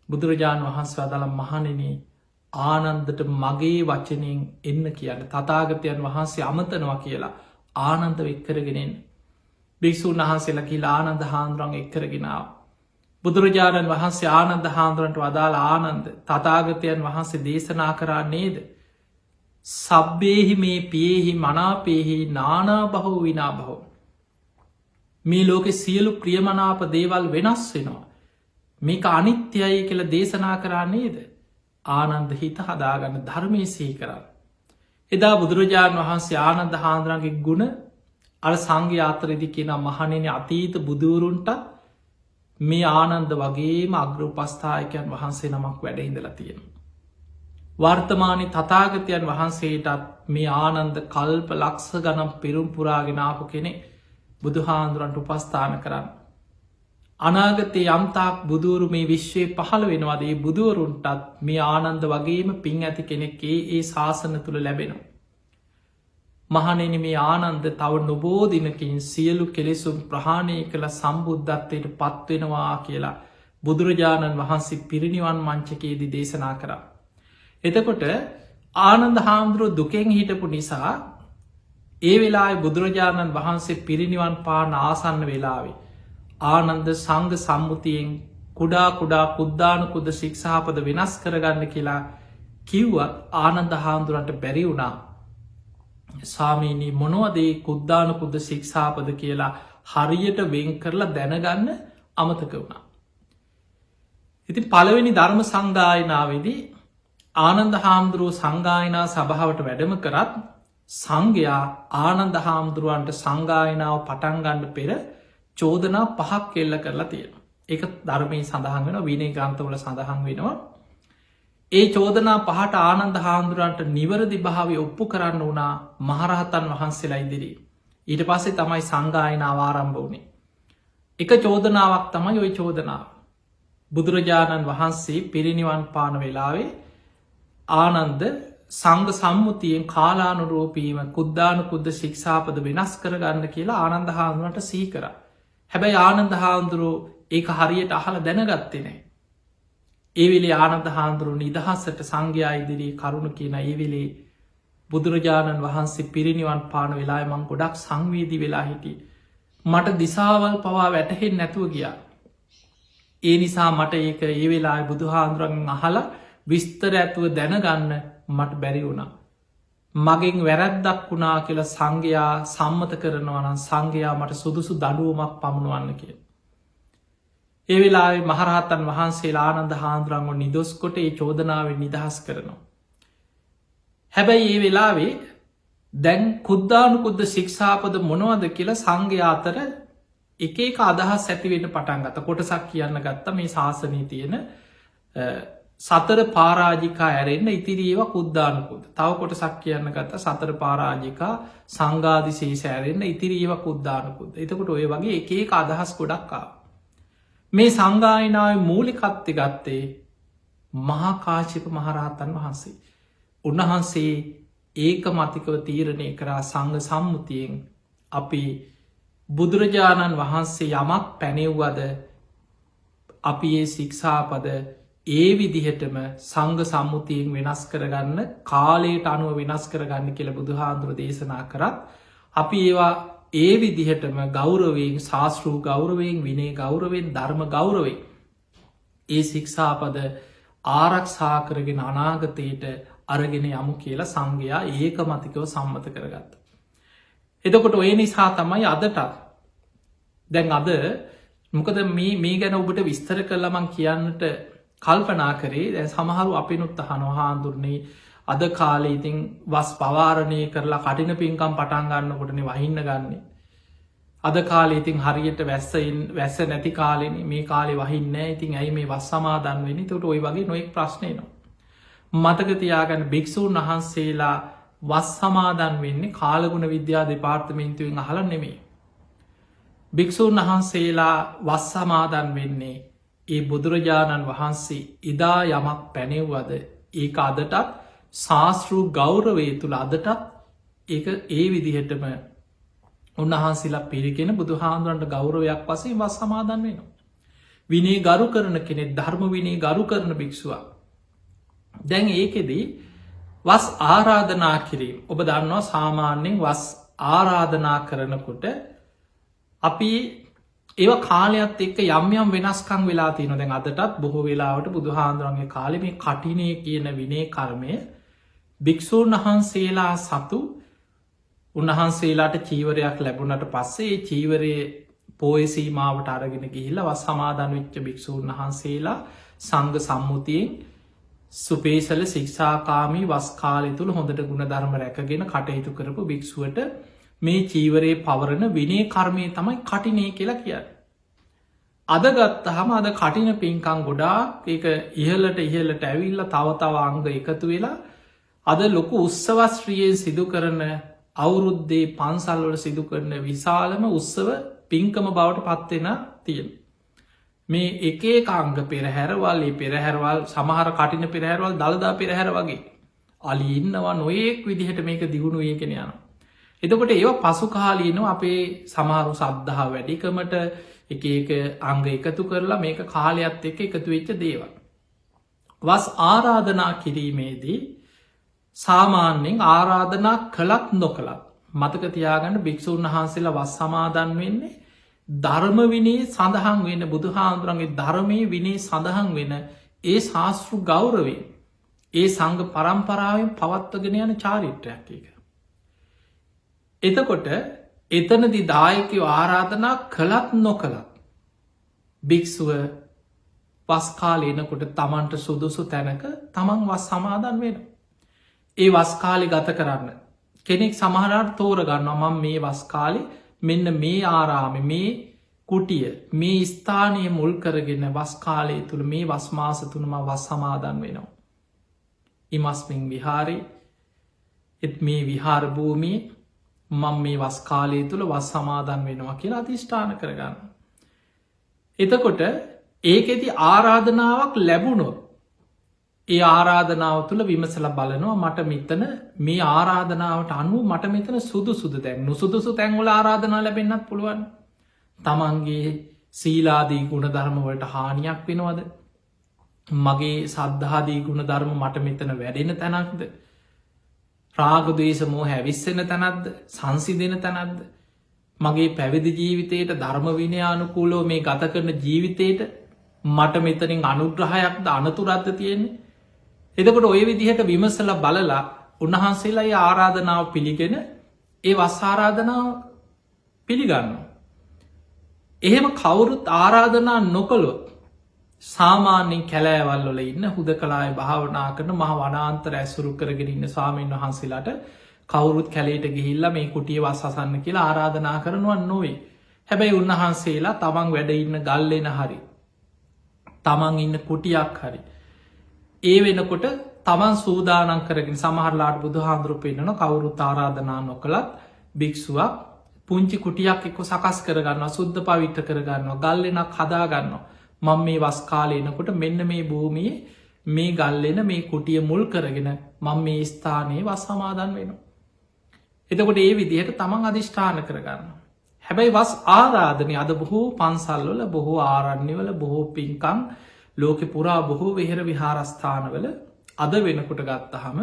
බුදුරජාණන් වහන්සේ වදාළ මහණෙනි ආනන්දට මගේ වචනයෙන් එන්න කියන්න තථාගතයන් වහන්සේ අමතනවා කියලා ආනන්ද එක්කරගෙනෙන් භික්ෂුන් වහන්සේලා කියලා ආනන්ද හාමුදුරන් එක්කරගෙන ආවා. බුදුරජාණන් වහන්සේ ආනන්ද හාමුදුරන්ට වදාළ ආනන්ද තථාගතයන් වහන්සේ දේශනා කරා නේද? සබ්බේහි මේ පියෙහි මනාපේහි නානා බහෝ විනා බහෝ. මේ ලෝකෙ සියලු ප්‍රියමනාප දේවල් වෙනස් වෙනවා. මේක අනිත්‍යයි කියලා දේශනා කරා නේද? ආනන්ද හිත හදාගන්න ධර්මය සිහි කරන්න. එදා බුදුරජාණන් වහන්සේ ආනන්ද හාමුදුරන්ගේ ගුණ අර සංඝයා අතරෙදි කියන මහණෙනි අතීත බුදුවරුන්ට මේ ආනන්ද වගේම අග්‍රඋපස්ථායකයන් වහන්සේ නමක් වැඩ ඉඳලා තියෙනවා. වර්තමානයේ තථාගතයන් වහන්සේටත් මේ ආනන්ද කල්ප ලක්ෂ ගණන් පිරුම් පුරාගෙන ආපු කෙනෙක් බුදුහාමුදුරන්ට උපස්ථාන කරන්න. අනාගතයේ යම්තාක් බුදුවරු මේ විශ්වයේ පහළ වෙනවාද ඒ බුදුවරුන්ටත් මේ ආනන්ද වගේම පින් ඇති කෙනෙක් ඒ ශාසන තුළ ලැබෙනවා. මහණෙනි මේ ආනන්ද තව නොබෝ දිනකින් සියලු කෙලෙසුම් ප්‍රහාණය කළ සම්බුද්ධත්වයට පත්වෙනවා කියලා බුදුරජාණන් වහන්සේ පිරිනිවන් මංචකයේදී දේශනා කරා. එතකොට ආනන්ද හාමුදුරුවෝ දුකෙන් හිටපු නිසා ඒ වෙලාවේ බුදුරජාණන් වහන්සේ පිරිනිවන් පාන ආසන්න වෙලාවේ ආනන්ද සංඝ සම්මුතියෙන් කුඩා කුද්දානුකුද්ද ශික්ෂාපද වෙනස් කරගන්න කියලා කිව්වත් ආනන්ද හාමුදුරන්ට බැරි වුණා ස්වාමීනී මොනවදේ කුද්දානුකුද්ද ශික්ෂාපද කියලා හරියට වෙන් කරලා දැනගන්න අමතක වුණා. ඉතින් පළවෙනි ධර්ම සංගායනාවේදී ආනන්ද හාමුදුරුවෝ සංගායනා සභාවට වැඩම කරත් සංඝයා ආනන්ද හාමුදුරුවන්ට සංගායනාව පටන් ගන්න පෙර චෝදනා 5ක් එල්ල කරලා තියෙනවා. ඒක ධර්මයේ සඳහන් වෙනවා, විනය ග්‍රන්ථවල සඳහන් වෙනවා. ඒ චෝදනා 5ට ආනන්ද හාමුදුරුවන්ට නිවැරදි භාවය ඔප්පු කරන්න වුණා මහරහතන් වහන්සේලා ඉදිරියේ. ඊට පස්සේ තමයි සංගායනාව ආරම්භ වුණේ. එක චෝදනාවක් තමයි ওই චෝදනාව. බුදුරජාණන් වහන්සේ පිරිනිවන් පාන වෙලාවේ ආනන්ද සංඝ සම්මුතියෙන් කාලානුරූපීව කුද්දානුකුද්ද ශික්ෂාපද වෙනස් කරගන්න කියලා ආනන්ද හාමුදුරුවන්ට සිහි කරා. හැබැයි ආනන්ද හාමුදුරුවෝ ඒක හරියට අහල දැනගත්තේ නෑ. ඒවෙලේ ආනන්ද හාමුදුරුවෝ නිදහස්සට සංඝයා ඉදිරී කරුණු කියන ඒවෙලේ බුදුරජාණන් වහන්සේ පිරිනිවන් පාන වෙලා මං ගොඩක් සංවේදී වෙලා හිටිය. මට දිසාවල් පවා වැටහෙන් නැතුව ගියා. ඒ නිසා මට ඒක ඒ වෙලා බුදුහාන්දුරන් අහල විස්තර ඇතුව දැනගන්න මට බැරි වුණා. මගෙන් වැරැද්දක් වුණා කියලා සංඝයා සම්මත කරනවනම් සංඝයා මට සුදුසු දඩුවමක් පමුණුවන්න කිය. ඒ වෙලාවේ මහරහතන් වහන්සේ ආනන්ද හාන්දුරන්ව නිදොස්කොට ඒ චෝදනාව නිදහස් කරනවා. හැබැයි ඒ වෙලාවේ දැන් කුද්දානුකුද්ද ශික්ෂාපද මොනවද කියලා සංඝයා අතර එක අදහස් ඇතිවෙන පටන් ගත කොටසක් කියන්න ගත්ත මේ ශාසනී තියෙන සතර පාරාජිකා ඇරෙන්න්න ඉතිරි ඒවා කුද්දානුකුද තව කොටසක් කියන්න ගත්ත සතර පාරාජිකා සංගාධිසේ සෑරෙන්න්න ඉතිරි ඒවා කුද්දානුකුද එතකොට ඔය වගේ එක අදහස් ගොඩක්කා මේ සංගායනාව මූලිකත්ති ගත්තේ මහාකාශිප මහරහතන් වහන්සේ උන්වහන්සේ ඒක මතිකව තීරණය කරා සංඝ සම්මුතියෙන් අපි බුදුරජාණන් වහන්සේ යමක් පැනෙව්වද අපි ඒ ශික්ෂාපද ඒ විදිහටම සංඝ සම්මුතියෙන් වෙනස් කරගන්න කාලයට අනුව වෙනස් කරගන්න කියල බුදුහාන්දුර දේශනා කරත් අපි ඒවා ඒ විදිහටම ගෞරවයෙන් ශාස්තෘ ගෞරවයෙන් විනේ ගෞරවෙන් ධර්ම ගෞරවේ ඒ ශික්ෂාපද ආරක්ෂා කරගෙන අනාගතයට අරගෙන යමු කියලා සංඝයා ඒක මතිකව සම්මත කරගත්ත. එතකොට ඔය නිසා තමයි අදටත් දැන් අද මොකද මේ ගැන ඔබට විස්තර කරලමං කියන්නට කල්පනා කරේ දැ සමහරු අපිනුත් අහනවා හාන්දුරන්නේ අද කාලේ ඉතින් වස් පවාරණය කරලා කටින පින්කම් පටන් ගන්න කොටන වහින්න ගන්නේ. අද කාලේ ඉතින් හරියට වැස්ස නැති කාලෙන මේ කාලේ වහින්න ඉතින් ඇයි මේ වස් සමාදන් වෙනි තොට ඔයි වගේ නොෙක් ප්‍රශ්නයනවා. මතකතියාගන්න භික්‍ෂූන් වහන්සේලා වස් සමාදන් වෙන්නේ කාලගුණ විද්‍යා දෙපාර්තමේන්තුවෙන් අහල නෙමේ. භික්‍ෂූන් වහන්සේලා වස් සමාදන් වෙන්නේ ඒ බුදුරජාණන් වහන්සේ ඉදා යමක් පැනෙව්වද ඒක අදටත් ශාස්තෘ ගෞරවේ තුළ අදටත් ඒ විදිහටම උන්වහන්සේලා පිරිගෙන බුදුහාන්දුරන්ට ගෞරවයක් වසේ වස් සමාදන් වෙනවා. විනේ ගරු කරන කෙනෙ ධර්ම විනේ ගරු කරන භික්ෂුවක්. දැන් ඒකෙදී වස් ආරාධනා කිරීම ඔබ දන්නවා සාමාන්‍යයෙන් වස් ආරාධනා කරනකොට අපි ඒ කාලයක්ත් එක්ක යම්යම් වෙනස්කං වෙලා තියන දැන් අදටත් බොහෝ වෙලාවට බුදුහාන්දුරන්ගේ කාලෙ මේ කටිනය කියන විනේ කර්මය භික්‍ෂූන් වහන්සේලා සතු උන්වහන්සේලාට චීවරයක් ලැබුණට පස්සේ චීවරය පෝයසීමාවට අරගෙන ගිහිල්ල වස් සමාදන් වෙච්ච භික්‍ෂූන් වහන්සේලා සංඝ සම්මුතියෙන් සුපේසල ශික්ෂාකාමී වස්කාලය තුළ හොඳට ගුණ ධර්ම රැකගෙන කටයුතු කරපු භික්‍ෂුවට මේ චීවරයේ පවරණ විනේ කර්මය තමයි කටිනේ කියලා කියන්න. අද ගත්තහම අද කටින පින්කං ගොඩා ඒක ඉහලට ඇවිල්ල තවතව අංග එකතු වෙලා අද ලොකු උත්සවස්ශ්‍රියයෙන් සිදු කරන අවුරුද්දේ පන්සල්වල සිදු කරන විශාලම උත්සව පින්කම බවට පත්වෙන තියෙන. මේ එකේ අංග පෙරහැරවල් ඒ පෙරහැරවල් සමහර කටින පෙරහැරවල් දළදා පෙරහැර වගේ අලි ඉන්නවා නොයෙක් විදිහට මේක දියුණු ඒගෙන යනවා. එතකොට ඒවා පසු කාලීනව අපේ සමහරු සද්ධහා වැඩිකමට එක අංග එකතු කරලා මේක කාලයක්ත් එක එකතු වෙච්ච දේවල්. වස් ආරාධනා කිරීමේදී සාමාන්‍යෙන් ආරාධනා කළත් නොකළත් මතකතියාගන්න භික්‍ෂූන් වහන්සේලා වස් සමාදන් වෙන්නේ ධර්ම විනේ සඳහන් වෙන බුදුහාන්දුරන්ගේ ධර්මය විනේ සඳහන් වෙන ඒ ශාස්තෘ ගෞරවේ ඒ සංඝ පරම්පරාවෙන් පවත්වගෙන යන චාරිත්‍රයක් එක. එතකොට එතනදි දායකයෝ ආරාධනා කළත් නොකළත් භික්‍ෂුව වස්කාලයනකොට තමන්ට සුදුසු තැනක තමන් වස් සමාදන් වෙන. ඒ වස්කාලි ගත කරන්න කෙනෙක් සමහරට තෝරගන්න මම මේ වස්කාලි මෙන්න මේ ආරාම මේ කුටිය මේ ස්ථානය මුල් කරගෙන වස්කාලය තුළ මේ වස්මාස තුනම වස් සමාදන් වෙනවා. ඉමස්මින් විහාරි එත් මේ විහාර භූමී මං මේ වස්කාලය තුළ වස් සමාදන් වෙනවා කියලා අධිෂ්ඨාන කරගන්න. එතකොට ඒකෙති ආරාධනාවක් ලැබුණොත් ඒ ආරාධනාව තුළ විමසල බලනවා මට මෙතන මේ ආරාධනාවට අනුව මට මෙතන සුදු සුදු තැන් නුසුදුසු තැන්වල ආරාධනා ලැබෙන්න්නත් පුළුවන් තමන්ගේ සීලාදී ගුණ ධර්මවලට හානියක් වෙනවද? මගේ සද්ධාදී ගුණ ධර්ම මට මෙතන වැඩෙන තැනක්ද? රාගදේශ මෝහ ඇවිස්සෙන තැනක්ද? සංසිඳෙන තැනක්ද? මගේ පැවිදි ජීවිතයට ධර්ම විනයානුකූලව මේ ගත කරන ජීවිතයට මට මෙතනින් අනුග්‍රහයක්ද අනතුරක්ද තියෙන්නේ? එතකොට ඔය විදිහට විමසලා බලලා උන්වහන්සේලා ඒ ආරාධනාව පිළිගෙන ඒ වස් ආරාධනාව පිළිගන්නවා. එහෙම කවුරුත් ආරාධනා නොකළොත් සාමාන්‍යයෙන් කැලෑවල් වල ඉන්න හුදකලාවේ භාවනා කරන මහ වනාන්තර ඇසුරු කරගෙන ඉන්න ස්වාමීන් වහන්සේලාට කවුරුත් කැලේට ගිහිල්ලා මේ කුටිය වස් අසන්න කියලා ආරාධනා කරනවා නොවේ. හැබැයි උන්වහන්සේලා තමන් වැඩ ඉන්න ගල්ලෙන හරි තමන් ඉන්න කුටියක් හරි ඒ වෙනකොට තමන් සූදානම් කරගෙන සමහරලාට බුදුහාඳුරු පෙන්නන කවුරුත් ආරාධනා නොකළත් භික්ෂුවක් පුංචි කුටියක් එක්ක සකස් කරගන්න සුද්ධ පවිත්‍ර කරගන්නවා ගල්ලෙනක් හදාගන්නවා. මං මේ වස් කාලේ එනකොට මෙන්න මේ භූමියේ මේ ගල්ලෙන මේ කුටිය මුල් කරගෙන මං මේ ස්ථානයේ වස් සමාදන් වෙනවා. එතකොට ඒ විදිහට තමන් අධිෂ්ඨාන කරගන්න. හැබැයි වස් ආරාධනය අද බොහෝ පන්සල්වල බොහෝ ආරණ්‍යවල බොහෝ පින්කම් ලෝකෙ පුරා බොහෝ වෙහෙර විහාරස්ථානවල අද වෙනකොට ගත්තහම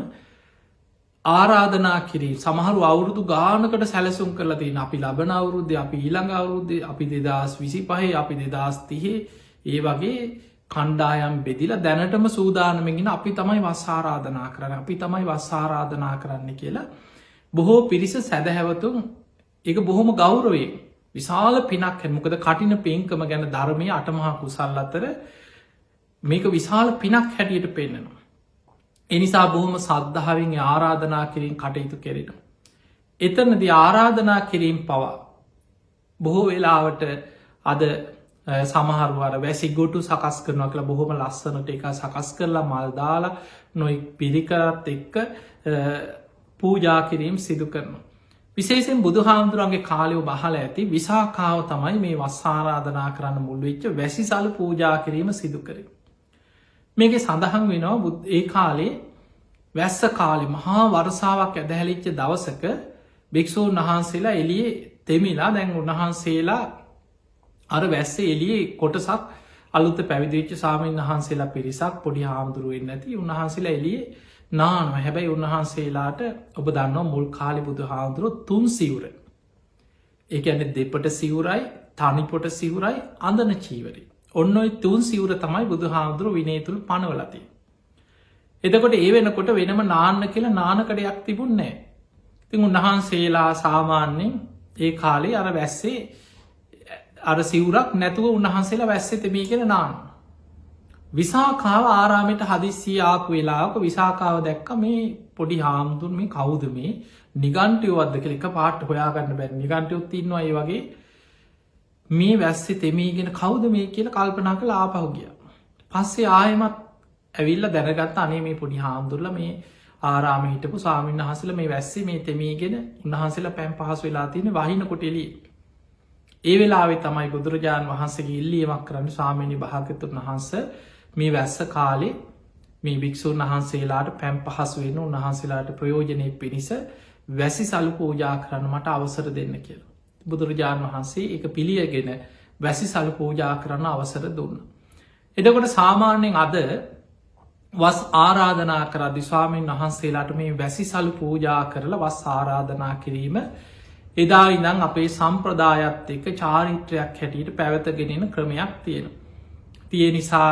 ආරාධනා කිරී සමහරු අවුරුදු ගානකට සැලසුම් කරලා තියෙන අපි ලබන අවුරුද්ධ අපි ඊළඟ අවුරුද්ධ අපි 2025 අපි 2030 ඒ වගේ කණ්ඩායම් බෙදිලා දැනටම සූදානමගෙන අපි තමයි වස් ආරාධනා කරන්න අපි තමයි වස් ආරාධනා කරන්න කියලා බොහෝ පිරිස සැදැහැවතුන් එක බොහොම ගෞරවයෙන් විශාල පිනක් මොකද කටින පින්කම ගැන ධර්මය අටමහා කුසල් අතර මේක විශාල පිනක් හැටියට පෙන්නෙනවා. එනිසා බොහොම සද්ධාවෙන් ආරාධනා කිරීම කටයුතු කෙරෙනවා. එතනද ආරාධනා කිරීම පවා බොහෝ වෙලාවට අද සමහරුවර වැසි ගොටු සකස් කරනවා කියලා බොහොම ලස්සනට එක සකස් කරලා මල් දාලා නොයි පිරිකරත් එක්ක පූජා කිරීම් සිදු කරනවා. විශේෂෙන් බුදු හාමුදුරුවන්ගේ කාලයෝ බහල ඇති විසාකාව තමයි මේ වස් ආරාධනා කරන්න මුල් වෙච්ච වැසිසලු පූජා කිරීම සිදු කරේ. මේක සඳහන් වෙනවා ඒ කාලේ වැස්ස කාලෙ මහා වර්සාවක් ඇදහැලිච්ච දවසක භික්‍ෂූන් වහන්සේලා එලියේ තෙමිලා දැන් උන්වහන්සේලා අර වැස්සේ එලියේ කොටසක් අලුත පැවිදිච්ච සාමීන් වහන්සේලා පිරිසක් පොඩි හාමුදුරුවෙන් ඇති උන්වහන්සේලා එලියේ නානව හැබැයි උන්වහන්සේලාට ඔබ දන්නවා මුල් කාලි බුදු හාමුදුරුව 3 සිවුර ඒ කියන්නේ දෙපට සිවුරයි තනිපොට සිවුරයි අඳන චීවරයි ඔන්න ඔයි 3 සිවුර තමයි බුදු හාමුදුරුව විනය තුළ පනවලතිය. එතකොට ඒ වෙනකොට වෙනම නාන්න කියලා නානකඩයක් තිබුන්නේ. ඉතින් උන්වහන්සේලා සාමාන්‍යයෙන් ඒ කාලේ අර වැස්සේ අර සිවුරක් නැතුව උන්වහන්සේලා වැස්සේ තෙමී කියලා නානවා. විසාකාව ආරාමයට හදිස්සී ආපු වෙලාවක විසාකාව දැක්ක මේ පොඩි හාමුදුරුවෝ මේ කවුද මේ නිගණ්ඨයෝවද්ද කියලා එක පාට හොයාගන්න බැරි නිගණ්ඨයෝත් ඉන්නවා ඒ වගේ මේ වැස්සේ තෙමීගෙන කවුද මේ කියලා කල්පනා කරලා ආපහු ගියා. පස්සේ ආයෙමත් ඇවිල්ලා දැනගත්ත අනේ මේ පොඩි හාමුදුරුවෝ මේ ආරාමේ හිටපු ස්වාමීන් වහන්සේලා මේ වැස්සේ මේ තෙමීගෙන උන්වහන්සේලා පැන් පහසු වෙලා තියෙන වහිනකොට එළියේ. ඒ වෙලාවේ තමයි බුදුරජාණන් වහන්සේගේ ඉල්ලීමක් කරන්නේ ස්වාමීනි භාග්‍යවතුන් වහන්සේ මේ වැස්ස කාලේ මේ භික්ෂුන් වහන්සේලාට පැන් පහසු වෙන උන්වහන්සේලාට ප්‍රයෝජනෙ පිණිස වැසිසලු පූජා කරන්න මට අවසර දෙන්න කියලා. බුදුරජාණන් වහන්සේ එක පිළියගෙන වැසිසලු පූජා කරන්න අවසර දුන්න. එතකොට සාමාන්‍යයෙන් අද වස් ආරාධනා කරද්දි ස්වාමීන් වහන්සේලාට මේ වැසිසලු පූජා කරලා වස් ආරාධනා කිරීම එදා ඉඳන් අපේ සම්ප්‍රදායත් එක්ක චාරිත්‍රයක් හැටියට පැවතගෙනෙන ක්‍රමයක් තියෙනවා. තිය නිසා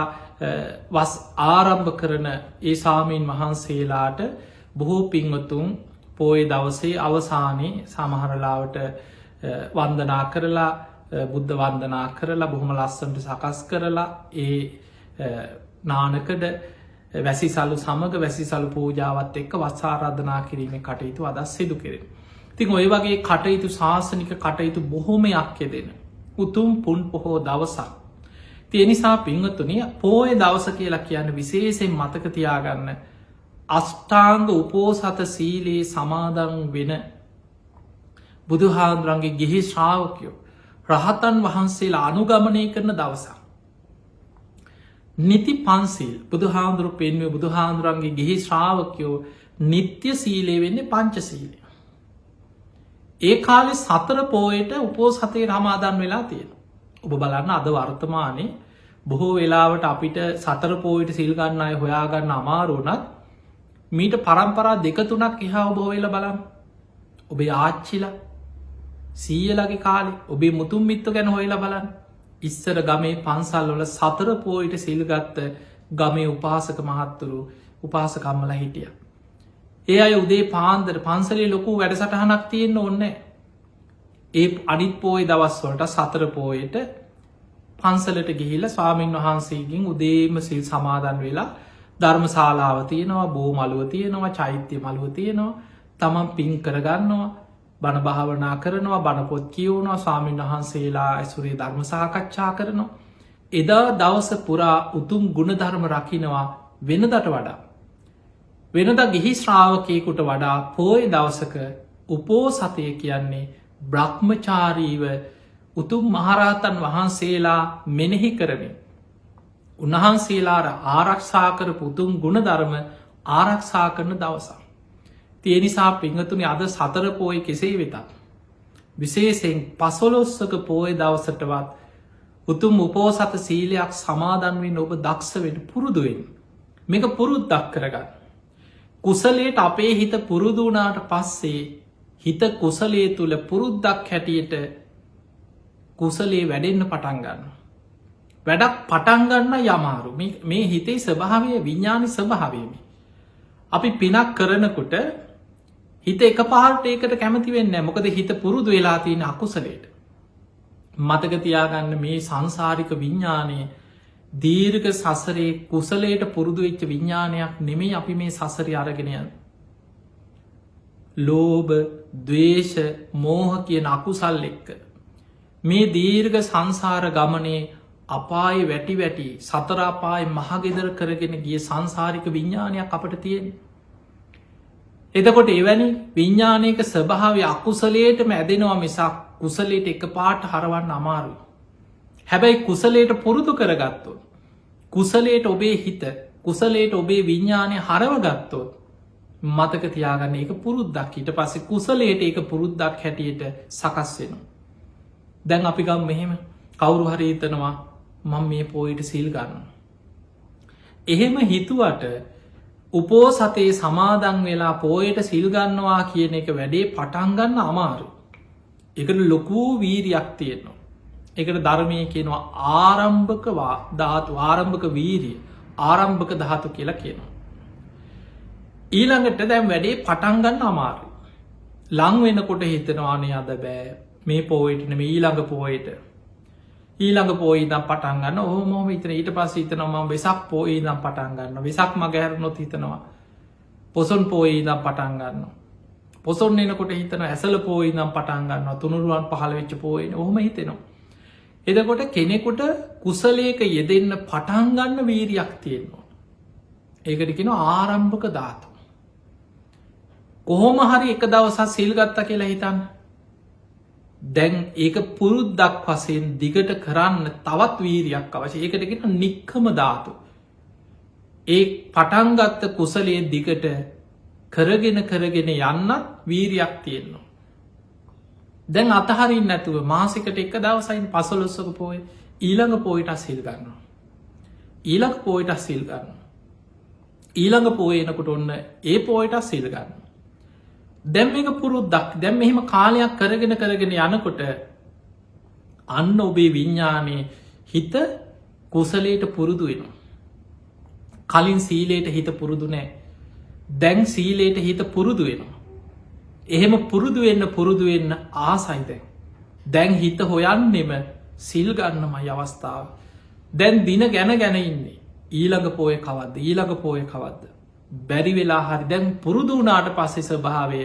වස් ආරම්භ කරන ඒ සාමීන් වහන්සේලාට බොහෝ පින්වතුන් පෝය දවසේ අවසානයේ සමහරලාවට වන්දනා කරලා බුද්ධ වන්දනා කරලා බොහොම ලස්සනට සකස් කරලා ඒ නානකඩ වැසිසලු සමග වැසිසලු පූජාවත් එක්ක වස් ආරාධනා කිරීමේ කටයුතු අදස් සිදු කෙරෙන. තින් ඔය වගේ කටයුතු ශාසනික කටයුතු බොහොමයක් යෙදෙන උතුම් පුන් පොහෝ දවසක්. තිය නිසා පින්වතුනිය පෝය දවස කියලා කියන්න විශේෂයෙන් මතක තියාගන්න අෂ්ටාංග උපෝසත සීලයේ සමාදන් වෙන බුදුහාන්දුරන්ගේ ගිහි ශ්‍රාවකයෝ රහතන් වහන්සේලා අනුගමනය කරන දවසක්. නිති පන්සිල් බුදුහාන්දුරු පෙන්වේ බුදුහාන්දුරන්ගේ ගිහි ශ්‍රාවකයෝ නිත්‍ය සීලේ වෙන්නේ පංච සීලය. ඒ කාලෙ සතර පෝයට උපෝසතය රමාදන් වෙලා තියෙන. ඔබ බලන්න අද වර්තමානයේ බොහෝ වෙලාවට අපිට සතර පෝයට සිල් ගන්න අය හොයාගන්න අමාරුවනත් මීට පරම්පරා 2-3ක් එහා ඔබ හොයලා බලන්න. ඔබේ ආච්චිලා සීයලගේ කාලේ ඔබේ මුතුන් මිත්තෝ ගැන හොයලා බලන්න. ඉස්සර ගමේ පන්සල් වල සතර පෝයට සිල් ගත්ත ගමේ උපාසක මහත්තුරු උපාසකම්මලා හිටියා. ඒ අය උදේ පාන්දර පන්සලේ ලොකු වැඩසටහනක් තියෙන්න ඕනේ. ඒ අනිත් පෝය දවස්වලට සතර පෝයට පන්සලට ගිහිල්ලා ස්වාමීන් වහන්සේගෙන් උදේම සිල් සමාදන් වෙලා ධර්මශාලාව තියෙනවා, බෝ මළුව තියෙනවා, චෛත්‍ය මළුව තියෙනවා, තමන් පින් කරගන්නවා, බණ භාවනා කරනවා, බණ පොත් කියවනවා, ස්වාමීන් වහන්සේලා ඇසුරේ ධර්ම සාකච්ඡා කරනවා. එදා දවස පුරා උතුම් ගුණධර්ම රකින්නවා වෙනදට වඩා. වෙනද ගිහි ශ්‍රාවකයෙකුට වඩා පෝය දවසක උපෝසතය කියන්නේ බ්‍රහ්මචාරීව උතුම් මහරහතන් වහන්සේලා මෙනෙහි කරමින් උන්වහන්සේලාට ආරක්ෂා කරපු උතුම් ගුණධර්ම ආරක්ෂා කරන දවසක්. ඒ නිසා පිංගතුනි අද සතර පෝය කෙසේ වෙතත් විශේෂයෙන් 15ක පෝය දවසටවත් උතුම් උපෝසත සීලයක් සමාදන් වෙන්න ඔබ දක්ෂ වෙන්න පුරුදු වෙන්න. මේක පුරුද්දක් කරගන්න. කුසලයට අපේ හිත පුරුදු වුණාට පස්සේ හිත කුසලයේ තුල පුරුද්දක් හැටියට කුසලයේ වැඩෙන්න පටන් ගන්නවා. වැඩක් පටන් ගන්න යමාරු. මේ හිතේ ස්වභාවය විඥානයේ ස්වභාවය. අපි පිනක් කරනකොට හිත එකපාරට ඒකට කැමති වෙන්නේ නැහැ. මොකද හිත පුරුදු වෙලා තියෙන අකුසලයට. මතක තියාගන්න මේ සංසාරික විඥානයේ දීර්ඝ සසරේ කුසලයට පුරුදු වෙච්ච විඥානයක් නෙමෙයි අපි මේ සසරේ අරගෙන යන්නේ. ලෝභ, ද්වේෂ, මෝහ කියන අකුසල් එක්ක මේ දීර්ඝ සංසාර ගමනේ අපායේ වැටි වැටි සතර අපායේ මහගෙදර කරගෙන ගිය සංසාරික විඥානයක් අපට තියෙනවා. එතකොට එවැනි විඥානයක ස්වභාවය අකුසලයටම ඇදෙනවා මිසක් කුසලයට එකපාරට හරවන්න අමාරුයි. හැබැයි කුසලයට පුරුදු කරගත්තොත්, කුසලයට ඔබේ හිත, කුසලයට ඔබේ විඥානය හරවගත්තොත් මතක තියාගන්න ඒක පුරුද්දක්. ඊට පස්සේ කුසලයට ඒක පුරුද්දක් හැටියට සකස් වෙනවා. දැන් අපි ගමු මෙහෙම කවුරු හරි හිතනවා මම මේ පොයට සිල් ගන්නවා. එහෙම හිතුවට උපෝසතේ සමාදන් වෙලා පොයට සිල් ගන්නවා කියන එක වැඩේ පටන් ගන්න අමාරුයි. ඒකට ලොකු වීරියක් තියෙනවා. ඒකට ධර්මයේ කියනවා ආරම්භක ධාතු, ආරම්භක වීරිය, ආරම්භක ධාතු කියලා කියනවා. ඊළඟට දැන් වැඩේ පටන් ගන්න අමාරුයි. ලං වෙනකොට හිතනවා අනේ අද බෑ මේ පොයට නෙමෙයි ඊළඟ පොයට. ඊළඟ පොයේ ඉඳන් පටන් ගන්න. ඔහොම හිතන ඊට පස්සේ හිතනවා මම වෙසක් පොයේ ඉඳන් පටන් ගන්නවා. වෙසක් මග හැරුණොත් හිතනවා පොසොන් පොයේ ඉඳන් පටන් ගන්නවා. පොසොන් එනකොට හිතනවා ඇසල පොයේ ඉඳන් පටන් ගන්නවා. තුනුරුවන් පහළ වෙච්ච පොයේ. ඔහොම හිතෙනවා. එතකොට කෙනෙකුට කුසලයක යෙදෙන්න පටන් ගන්න වීරියක් තියෙනවා. ඒකට කියනවා ආරම්භක ධාතු. කොහොම හරි එක දවසක් සිල් ගත්තා කියලා හිතන්න. දැන් ඒක පුරුද්දක් වශයෙන් දිගට කරන්න තවත් වීරියක් අවශ්‍යයි. ඒකට කියනවා නික්කම ධාතු. ඒ පටන් ගත්ත කුසලයේ දිගට කරගෙන යන්නත් වීරියක් තියෙනවා. දැන් අතහරින්න නැතුව මාසෙකට එක දවසයින් 15ක පොය ඊළඟ පොයට සිල් ගන්නවා. ඊළඟ පොයට සිල් ගන්නවා. ඊළඟ පොය එනකොට ඔන්න ඒ පොයට සිල් ගන්නවා. දැන් මේක පුරුද්දක්. දැන් මෙහෙම කාලයක් කරගෙන යනකොට අන්න ඔබේ විඥානයේ හිත කුසලයට පුරුදු වෙනවා. කලින් සීලයට හිත පුරුදු නැහැ. දැන් සීලයට හිත පුරුදු වෙනවා. එහෙම පුරුදු වෙන්න ආසයි දැන්. දැන් හිත හොයන්නෙම සිල් ගන්නමයි අවස්ථාව. දැන් දින ගැන ඉන්නේ. ඊළඟ පොය කවද්ද? ඊළඟ පොය කවද්ද? බැරි වෙලා හරි දැන් පුරුදු වුණාට පස්සේ ස්වභාවය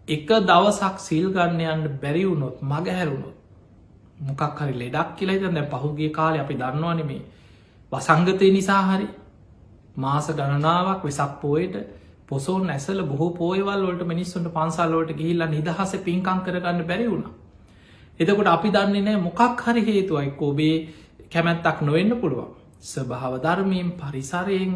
එක දවසක් සිල් ගන්න යන්න බැරි වුණොත්, මග හැරුණොත් මොකක් හරි ලෙඩක් කියලා හිතන. දැන් පහුගිය කාලේ අපි දන්නවනේ මේ වසංගතය නිසා හරි මාස ගණනාවක් වෙසක් පොයට පොසොන් ඇසල බොහෝ පෝයවල් වලට මිනිස්සුන්ට පන්සල් වලට ගිහිල්ලා නිදහසේ පින්කම් කරගන්න බැරි වුණා. එතකොට අපි දන්නේ නැහැ මොකක් හරි හේතුවක් එක්ක ඔබේ කැමැත්තක් නොවෙන්න පුළුවන්. ස්වභාව ධර්මයෙන්, පරිසරයෙන්,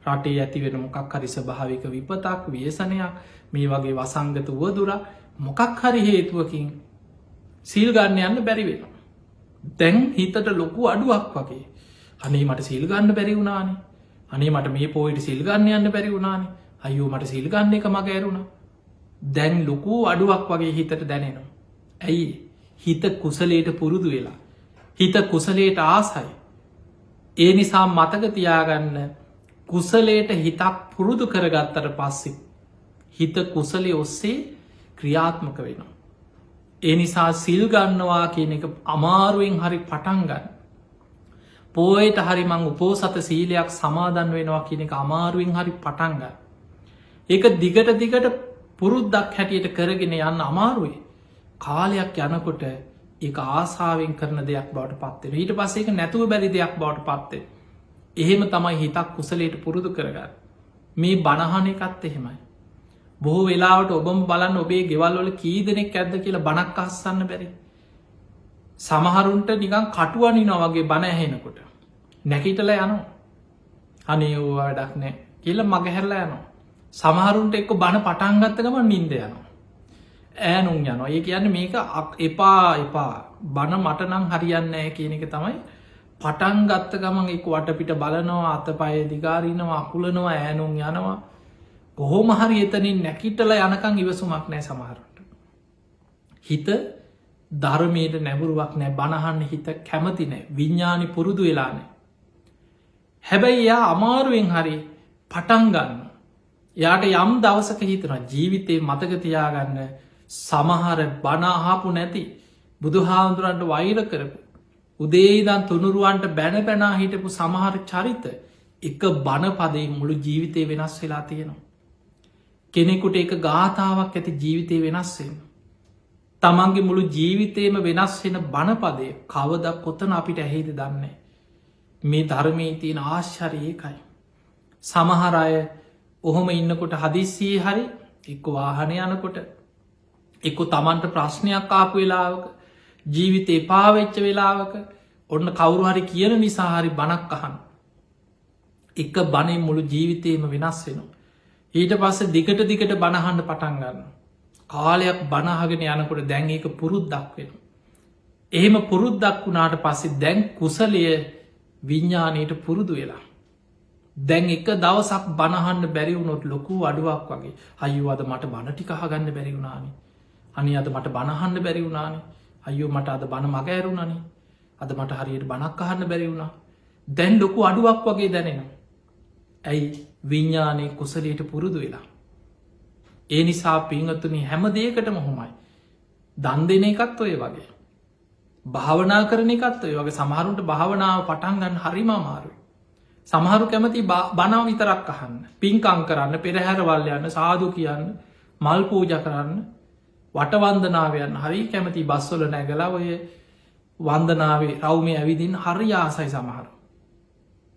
රටේ ඇති වෙන මොකක් හරි ස්වභාවික විපතක්, ව්‍යසනයක්, මේ වගේ වසංගත උවදුර මොකක් හරි හේතුවකින් සීල් ගන්න යන්න බැරි වෙනවා. දැන් හිතට ලොකු අඩුවක් වගේ අනේ මට සිල් ගන්න බැරි වුණානේ අනේ මට මේ පොයිට සිල් ගන්න යන්න බැරි වුණානේ අයෝ මට සිල් ගන්න එක මග ඇරුණා දැන් ලොකු අඩුවක් වගේ හිතට දැනෙනවා ඇයි හිත කුසලයට පුරුදු වෙලා හිත කුසලයට ආසයි ඒ නිසා මතක තියාගන්න කුසලයට හිතක් පුරුදු කරගත්තට පස්සෙ හිත කුසලේ ඔස්සේ ක්‍රියාත්මක වෙනවා ඒ නිසා සිල් ගන්නවා කියන එක අමාරුවෙන් හරි පටන් ගන්න පෝයට හරි මං උපෝසත සීලයක් සමාදන් වෙනවා කියන එක අමාරුවෙන් හරි පටන් ගන්න ඒක දිගට පුරුද්දක් හැටියට කරගෙන යන්න අමාරුවේ කාලයක් යනකොට ඒ ආසාාවෙන් කරන දෙයක් බවට පත්වෙන ඊට පස්සේ එක නැතුව බැරි දෙයක් බවට පත්වේ එහෙම තමයි හිතක් කුසලයට පුරුදු කරගන්න මේ බණහන එකත් එහෙමයි බොහෝ වෙලාවට ඔබම බලන්න ඔබේ ගෙවල්වල කී දෙනෙක් ඇද්ද කියලා බණක් අස්සන්න බැරි සමහරුන්ට නිකන් කටුවනිනා වගේ බණ ඇහෙනකොට නැකිටල යනවා අනේ ඕ වැඩක් නෑ කියල මගහැරලා යනවා සමහරුන්ට එක්ක බණ පටන්ගත්තකම නින්ද යනවා ඈනුම් යනවා ඒ කියන්න මේක එපා බණ මටනං හරියන්නෑ කියන එක තමයි පටන් ගත්ත ගමන් එක් වටපිට බලනවා අතපය දිගාරීනවා අකුලනවා ඈනුම් යනවා කොහොම හරි එතනින් නැකිටල යනකං ඉවසුමක් නෑ සමහරට හිත ධර්මයට නැබුරුවක් නෑ බණහන්න හිත කැමති නෑ විඤ්ඥානි පුරුදු වෙලානෑ හැබැයි එයා අමාරුවෙන් හරි පටන්ගන්න යාට යම් දවසක හිතන ජීවිතය මතකතියාගන්න සමහර බනාහාපු නැති බුදු හාමුදුරන්ට වෛර කරපු උදේදන් තුනුරුවන්ට බැන පැනා හිටපු සමහර චරිත එක බණපදේ මුළු ජීවිතය වෙනස් වෙලා තියෙනවා කෙනෙකුට එක ගාථාවක් ඇති ජීවිතය වෙනස්වෙන් තමන්ගේ මුළු ජීවිතයම වෙනස් වෙන බණපදය කවදක් කොතන අපිට ඇහෙද දන්නේ මේ ධර්මී තියෙන ආශ්චරයකයි සමහරය ඔහොම ඉන්නකොට හදිස්සියේ හරි එක්ක වාහනය යනකොට එක්ක තමන්ට ප්‍රශ්නයක් ආපු වෙලාවක ජීවිත එපාවෙච්ච වෙලාවක ඔන්න කවුරු හරි කියන නිසා හරි බණක් අහන් එක බණේ මුළු ජීවිතයම වෙනස් වෙනවා ඊට පස්ස දිගට බණහන්ඩ පටන් ගන්න කාලයක් බණහගෙන යනකොට දැන් ඒක පුරුද්දක් වෙන එහෙම පුරුද්දක් වුණාට පස්සේ දැන් කුසලය විඤ්ඥානයට පුරුදු වෙලා දැන් එක දවසක් බණහන්ඩ බැරිවුණොත් ලොකු අඩුවක් වගේ අයු අද මට බණටිකහගන්න බැරිවුණානි අනි අද මට බණහන්ඩ බැරිවුණානි අයෝ මට අද බණ මග ඇරුණනි අද මට හරියට බණක් අහන්න බැරිවුණා දැන් ලොකු අඩුවක් වගේ දැනෙනවා ඇයි විඤ්ඥානය කුසලයට පුරුදු වෙලා ඒ නිසා පිංහතුනි හැම දේකටම හොමයි දන් දෙන එකත් ඔය වගේ භාවනා කරන එකත් ඔය වගේ සමහරුන්ට භාවනාව පටන්ගන්න හරිම අමාරුයි සමහරු කැමති බනාව විතරක් අහන්න පින්කං කරන්න පෙරහැරවල් යන්න සාදු කියන්න මල් පූජ කරන්න වටවන්දනාවයන් හරි කැමති බස්වල නැගලා ඔය වන්දනාවේ රවුමේ ඇවිදින් හරි ආසයි සමහරු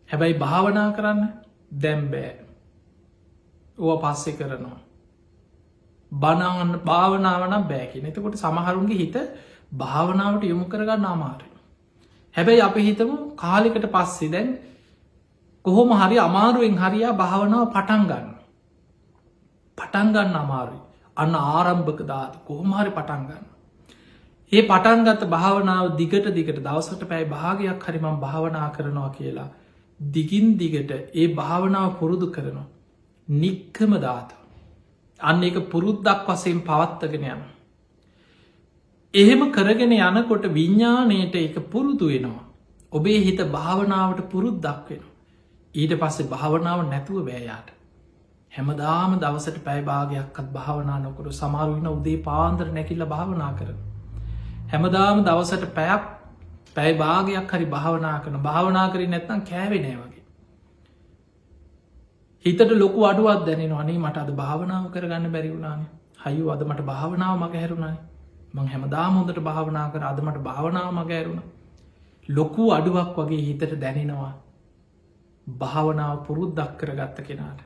හැබැයි භාවනා කරන්න දැම්බෑ ඕ පස්සෙ කරනවා බනාවන්න භාවනාවන බෑකි එතකොට සමහරුන්ගේ හිත භාවනාවට යොමු කරගන්න අමාරය හැබැයි අපි හිතම කාලිකට පස්සේ දැන් කොහොම හරි අමාරුවෙන් හරියා භාවනාව පටන්ගන්න අමාරුයි අන්න ආරම්භක දාත කොහොමහරි පටන්ගන්න ඒ පටන්ගත්ත භාවනාව දිගට දවසට පැයි භාගයක් හරිමම් භාවනා කරනවා කියලා දිගින් දිගට ඒ භාවනාව පුරුදු කරනවා නික්කම දාත අන්න එක පුරුද්දක් වසයෙන් පවත්තගෙන යන එහෙම කරගෙන යනකොට විඤ්ඥානයට එක පුරුදු වෙනවා ඔබේ හිත භාවනාවට පුරුද්දක් වෙන ඊට පස්සේ භාවනාව නැතුව බෑයාට හැමදාම දවසට පැයි භාගයක්කත් භාවනා නොකරු සමාරුවන උදේ පාන්දර නැකිල්ල භාවනා කරන හැමදාම දවසට පැයක් පැයි භාගයක් හරි භාවනා කරන භාවනා කරි නැත්නම් කෑවෙනෑ වගේ හිතට ලොකු අඩුවත් දැනෙන අනේ මට අද භාවනාව කරගන්න බැරිවුණාන හයු අද මට භාවනාව මග හැරුණයි මං හැමදාම හොඳට භාවනා කර අදමට භාවනාව මග ඇරුණ ලොකු අඩුවක් වගේ හිතට දැනෙනවා භාවනාව පුරුද්දක් කරගත්ත කෙනාට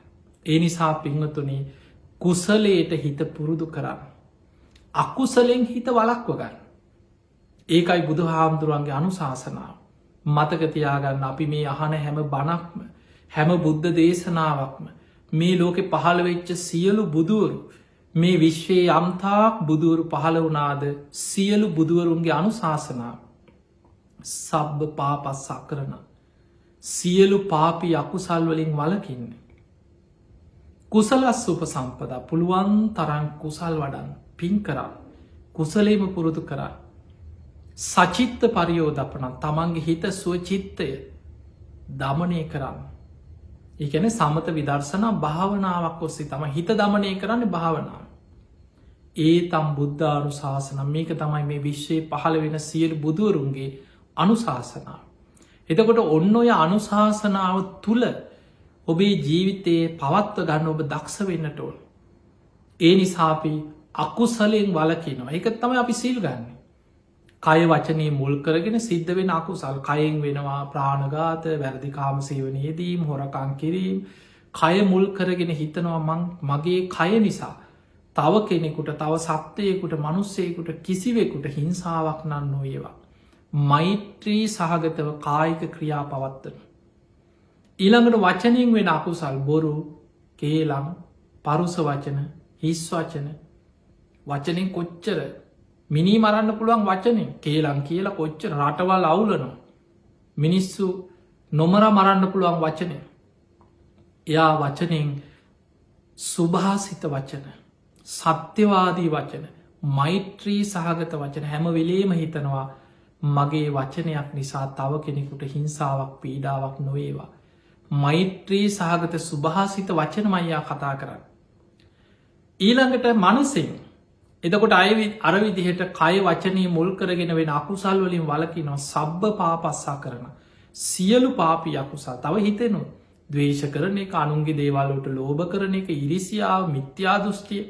ඒ නිසා පිංහතුනේ කුසලයට හිත පුරුදු කරන්න අකුසලෙන් හිත වලක්ව ගන්න ඒකයි බුදු හාමුදුරුවන්ගේ අනුශාසනාව මතකතියාගන්න අපි මේ අහන හැම බණක්ම හැම බුද්ධ දේශනාවක්ම මේ ලෝකෙ පහළ වෙච්ච සියලු බුදුවරු මේ විශ්වයේ යම්තාක් බුදුවරු පහළ වනාද සියලු බුදුවරුන්ගේ අනුශාසනාව සබ්බ පාපස්සා කරන සියලු පාපි අකුසල් වලින් වලකින්න. කුසලස් උපසම්පදා පුළුවන් තරන් කුසල් වඩන් පින් කරා කුසලේම පුරුදු කරා සචිත්ත පරියෝධපන තමන්ගේ හිත සුවචිත්තය දමනය කරන්න. ඒකැන සමත විදර්ශනා භාවනාවක් ඔස්සේ තම හිත දමනය කරන්න භාවනාව. ඒ තම් බුද්ධානු ශාසනම් මේක තමයි මේ විශ්වයේ පහළ වෙන සියලු බුදුවරුන්ගේ අනුශාසනාව. එතකොට ඔන්න ඔය අනුශාසනාව තුළ ඔබේ ජීවිතයේ පවත්ව ගන්න ඔබ දක්ෂ වෙන්නට ඕන. ඒ නිසාපි අකුසලයෙන් වලකිනවා. එක තමයි අපි සිල් ගන්න. කය වචනය මුල් කරගෙන සිද්ධ වෙන අකුසල් කයෙන් වෙනවා ප්‍රාණගාත වැරදිකාම සේවනයේදීම් හොරකං කිරීම් කය මුල් කරගෙන හිතනවා මගේ කය නිසා තව කෙනෙකුට තව සත්වයකුට මනුස්සයකුට කිසිවෙකුට හිංසාවක් නන්න නොඒවා. මෛත්‍රී සහගතව කායික ක්‍රියා පවත්වන. ඊළඟට වචනින් වෙන අකුසල් බොරු කේලම් පරුස වචන හිස් වචන වචනින් කොච්චර මිනී මරන්න පුළුවන් වචනෙන් කේලම් කියලා කොච්චර රටවල් අවුලනවා. මිනිස්සු නොමර මරන්න පුළුවන් වචනය. එයා වචනෙන් සුභාසිත වචන සත්‍යවාදී වචන මෛත්‍රී සහගත වචන හැම වෙලේම හිතනවා මගේ වචනයක් නිසා තව කෙනෙකුට හිංසාවක් පීඩාවක් නොවේවා. මෛත්‍රී සහගත සුභාසිත වචන මයියා කතා කරන්න. ඊළඟට මනසින් එතකොට අරවිදිහට කය වචනය මුල් කරගෙන වෙන අකුසල් වලින් වලකිනවා සබ්බ පාපස්සා කරන සියලු පාපි අකුසා තව හිතෙනු දවේශ කරන එක අනුන්ගේ දේවල්ලට ලෝභ කරන එක ඉරිසියාව මිත්‍යා දෘෂ්ටිය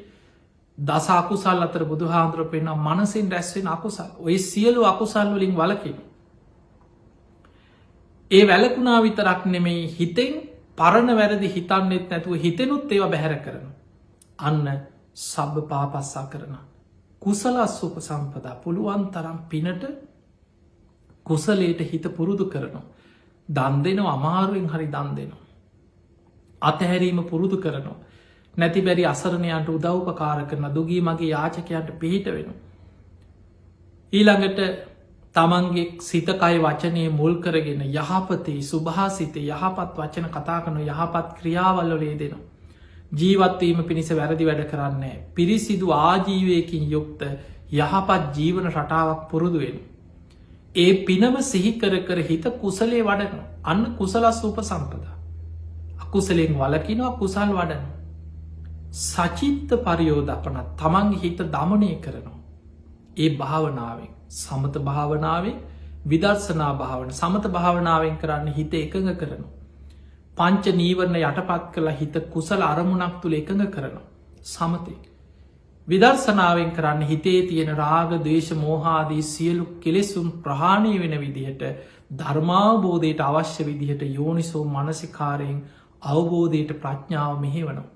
දසාකුසල් අතර බුදු හාන්දුර පෙන්න්න මනසින් රැස්වෙන අකුසල් ඔය සියලු අකුසල් වලින් වලකින. ඒ වැලකුණා විතරක් නෙමෙයි හිතෙන් පරණ වැරදි හිතන්නෙත් නැතුව හිතෙනුත් ඒව බැහැර කරන. අන්න සබ්බ පාපස්සා කරන. කුසලස් උපසම්පදා පුළුවන් තරම් පිනට කුසලේට හිත පුරුදු කරනවා. දන් දෙනවා අමාරුවෙන් හරි දන් දෙනවා. අතහැරීම පුරුදු කරනවා. නැති බැරි අසරණයන්ට උදව්පකාර කරන දුගී මගේ යාචකයන්ට පිහිට වෙන. ඊළඟට තමන්ගේ සිතකයි වචනය මුල් කරගෙන යහපතේ සුභාසිතය යහපත් වචන කතා කරන යහපත් ක්‍රියාවල්ලොලේ දෙනවා. ජීවත්වීම පිණිස වැරදි වැඩ කරන්නේ. පිරිසිදු ආජීවයකින් යුක්ත යහපත් ජීවන රටාවක් පුරුදුවෙන. ඒ පිනම සිහිකර කර හිත කුසලේ වඩන අන්න කුසලස් උප සම්පදා. අකුසලෙන් වලකිනවා කුසල් වඩන. සචිත්ත පරියෝධපන තමන්ගේ හිත දමනය කරනවා. ඒ භාවනාවෙන් සමත භාවනාවේ විදර්ශනා භාවන සමත භාවනාවෙන් කරන්න හිත එකඟ කරනවා. පංච නීවරණ යටපත් කළ හිත කුසල අරමුණක් තුළ එකඟ කරනවා. සමතය. විදර්ශනාවෙන් කරන්න හිතේ තියෙන රාග දේශ මෝහාදී සියලු කෙලෙසුම් ප්‍රහාණය වෙන විදිහට ධර්මාවබෝධයට අවශ්‍ය විදිහට යෝනිසෝ මනසිකාරයෙන් අවබෝධයට ප්‍රඥාව මෙහෙවනවා.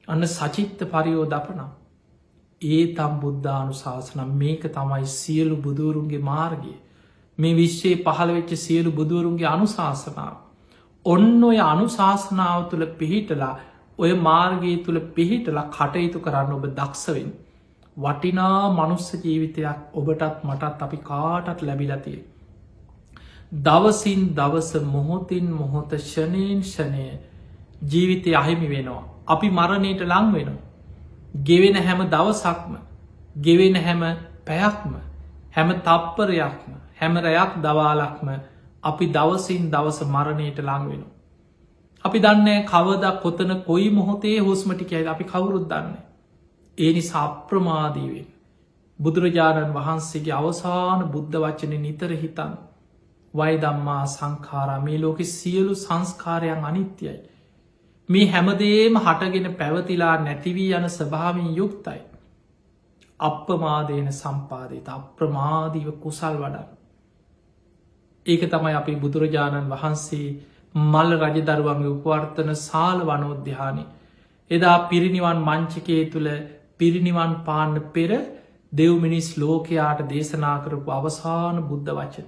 අන්න සචිත්ත පරියෝධපන ඒ තම් බුද්ධානු ශාසනම් මේක තමයි සියලු බුදුවරුන්ගේ මාර්ගය. මේ විශ්වයේ පහළවෙච්ච සියලු බුදුවරුන්ගේ අනුශාසනාව. ඔන්න ඔය අනුශාසනාව තුළ පිහිටලා ඔය මාර්ගය තුළ පිහිටලා කටයුතු කරන්න ඔබ දක්ෂවෙන්. වටිනා මනුස්ස ජීවිතයක් ඔබටත් මටත් අපි කාටත් ලැබිලතිය. දවසින් දවස මොහොතින් මොහොත ෂණයෙන් ෂණය ජීවිතය අහිමි වෙනවා. අපි මරණයට ලං වෙනවා. ගෙවෙන හැම දවසක්ම ගෙවෙන හැම පැයක්ම හැම තප්පරයක්ම හැමරයක් දවාලක්ම අපි දවසින් දවස මරණයට ලං වෙනවා. අපි දන්නේ කවද කොතන කොයි මොහොතේ හුස්මටිකයි අපි කවුරුත් දන්න. ඒ නිසා අප්‍රමාදීවෙන් බුදුරජාණන් වහන්සේගේ අවසාන බුද්ධ වචන නිතර හිතන් වයිදම්මා සංඛාරා මේ ලෝකෙ සියලු සංස්කාරයන් අනිත්‍යයි. මේ හැමදේම හටගෙන පැවතිලා නැතිවී යන ස්වභාවින් යුක්තයි. අප්‍රමාදයන සම්පාදයට අප්‍රමාදීව කුසල් වඩන්. ඒක තමයි අපි බුදුරජාණන් වහන්සේ මල්ල රජදරුවන්ගේ උපවර්තන සාල වනෝද්‍යානය. එදා පිරිනිවන් මංචකයේ තුළ පිරිනිවන් පාන්න පෙර දෙව්මිනිස් ලෝකයාට දේශනා කරපු අවසාන බුද්ධ වචන.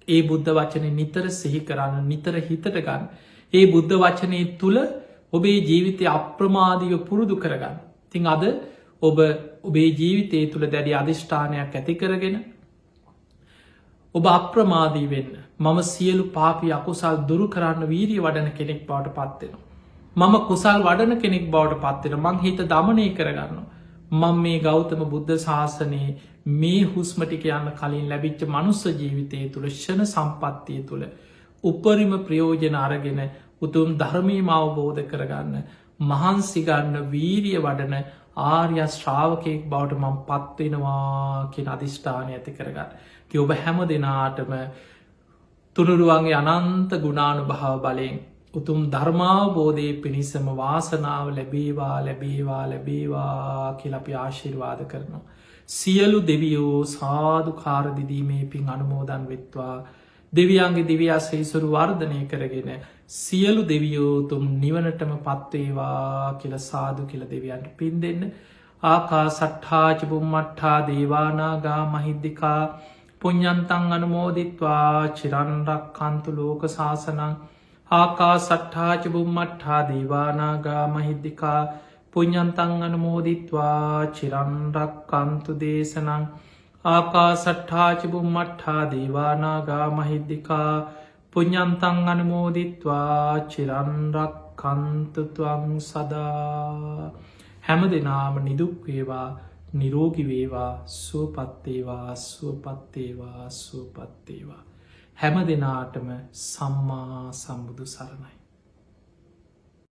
ඒ බුද්ධ වචනය නිතර සිහි කරන්න නිතර හිතට ගන්න. ඒ බුද්ධ වචනය තුළ ඔබේ ජීවිතය අප්‍රමාදීව පුරුදු කරගන්න. තිං අද ඔබ ඔබේ ජීවිතය තුළ දැඩි අධිෂ්ඨානයක් ඇති කරගෙන ඔබ අප්‍රමාදී වෙන්න. මම සියලු පාපි අකුසල් දුරු කරන්න වීරිය වඩන කෙනෙක් බවට පත්වෙන. මම කුසල් වඩන කෙනෙක් බවට පත්වෙන මං හිත දමනය කරගන්න. මං මේ ගෞතම බුද්ධ ශාසනයේ මේ හුස්මටික යන්න කලින් ලැබිච්ච මනුස්ස ජීවිතය තුළ ෂණ සම්පත්තිය තුළ උපරිම ප්‍රයෝජන අරගෙන උතුම් ධර්මීම අවබෝධ කරගන්න මහන්සිගන්න වීරිය වඩන ආර්ය ශ්‍රාවකයෙක් බවට මං පත්වෙනවා කියෙන අධිෂ්ඨානය ඇති කරගන්න. ති ඔබ හැම දෙනාටම තුනුරුවන්ගේ අනන්ත ගුණානු භාව බලයෙන් උතුම් ධර්මාවබෝධය පිණිසම වාසනාව ලැබේවා ලැබේවා ලැබේවා කියල අපි ආශිර්වාද කරනවා. සියලු දෙවියෝ සාධකාරදිදීමේ පින් අනුමෝදන් වෙත්වා දෙවියන්ගේ දිවියස් හිසුරු වර්ධනය කරගෙන සියලු දෙවියෝතුම් නිවනටම පත්වේවා කියල සාදු කියල දෙවියන්ට පින් දෙන්න ආකා සට්හාචබුම්මට්හා දේවානාගා මහිද්දිකා පුඤ්ඥන්තන් අනුමෝදිත්වා චිරන්රක් කන්තු ලෝක ශාසනං ආකා සට්හාචබුම්මට්හා දේවානාගා මහිද්දිකා පුඤ්ඥන්තන් අනුමෝදිත්වා චිරන්රක් කන්තු දේශනං ආකා සට්හාචබුම්මට්හා දේවානාගා මහිද්දිකා පුඤ්ඥන්තන් අනුමෝදිත්වා චිරන්රක් කන්තුතුවං සදා හැම දෙනාම නිදුක්වේවා නිරෝගිවේවා සුවපත්තේවා සුවපත්තේවා සුවපත්තේවා හැම දෙනාටම සම්මා සම්බුදු සරණයි.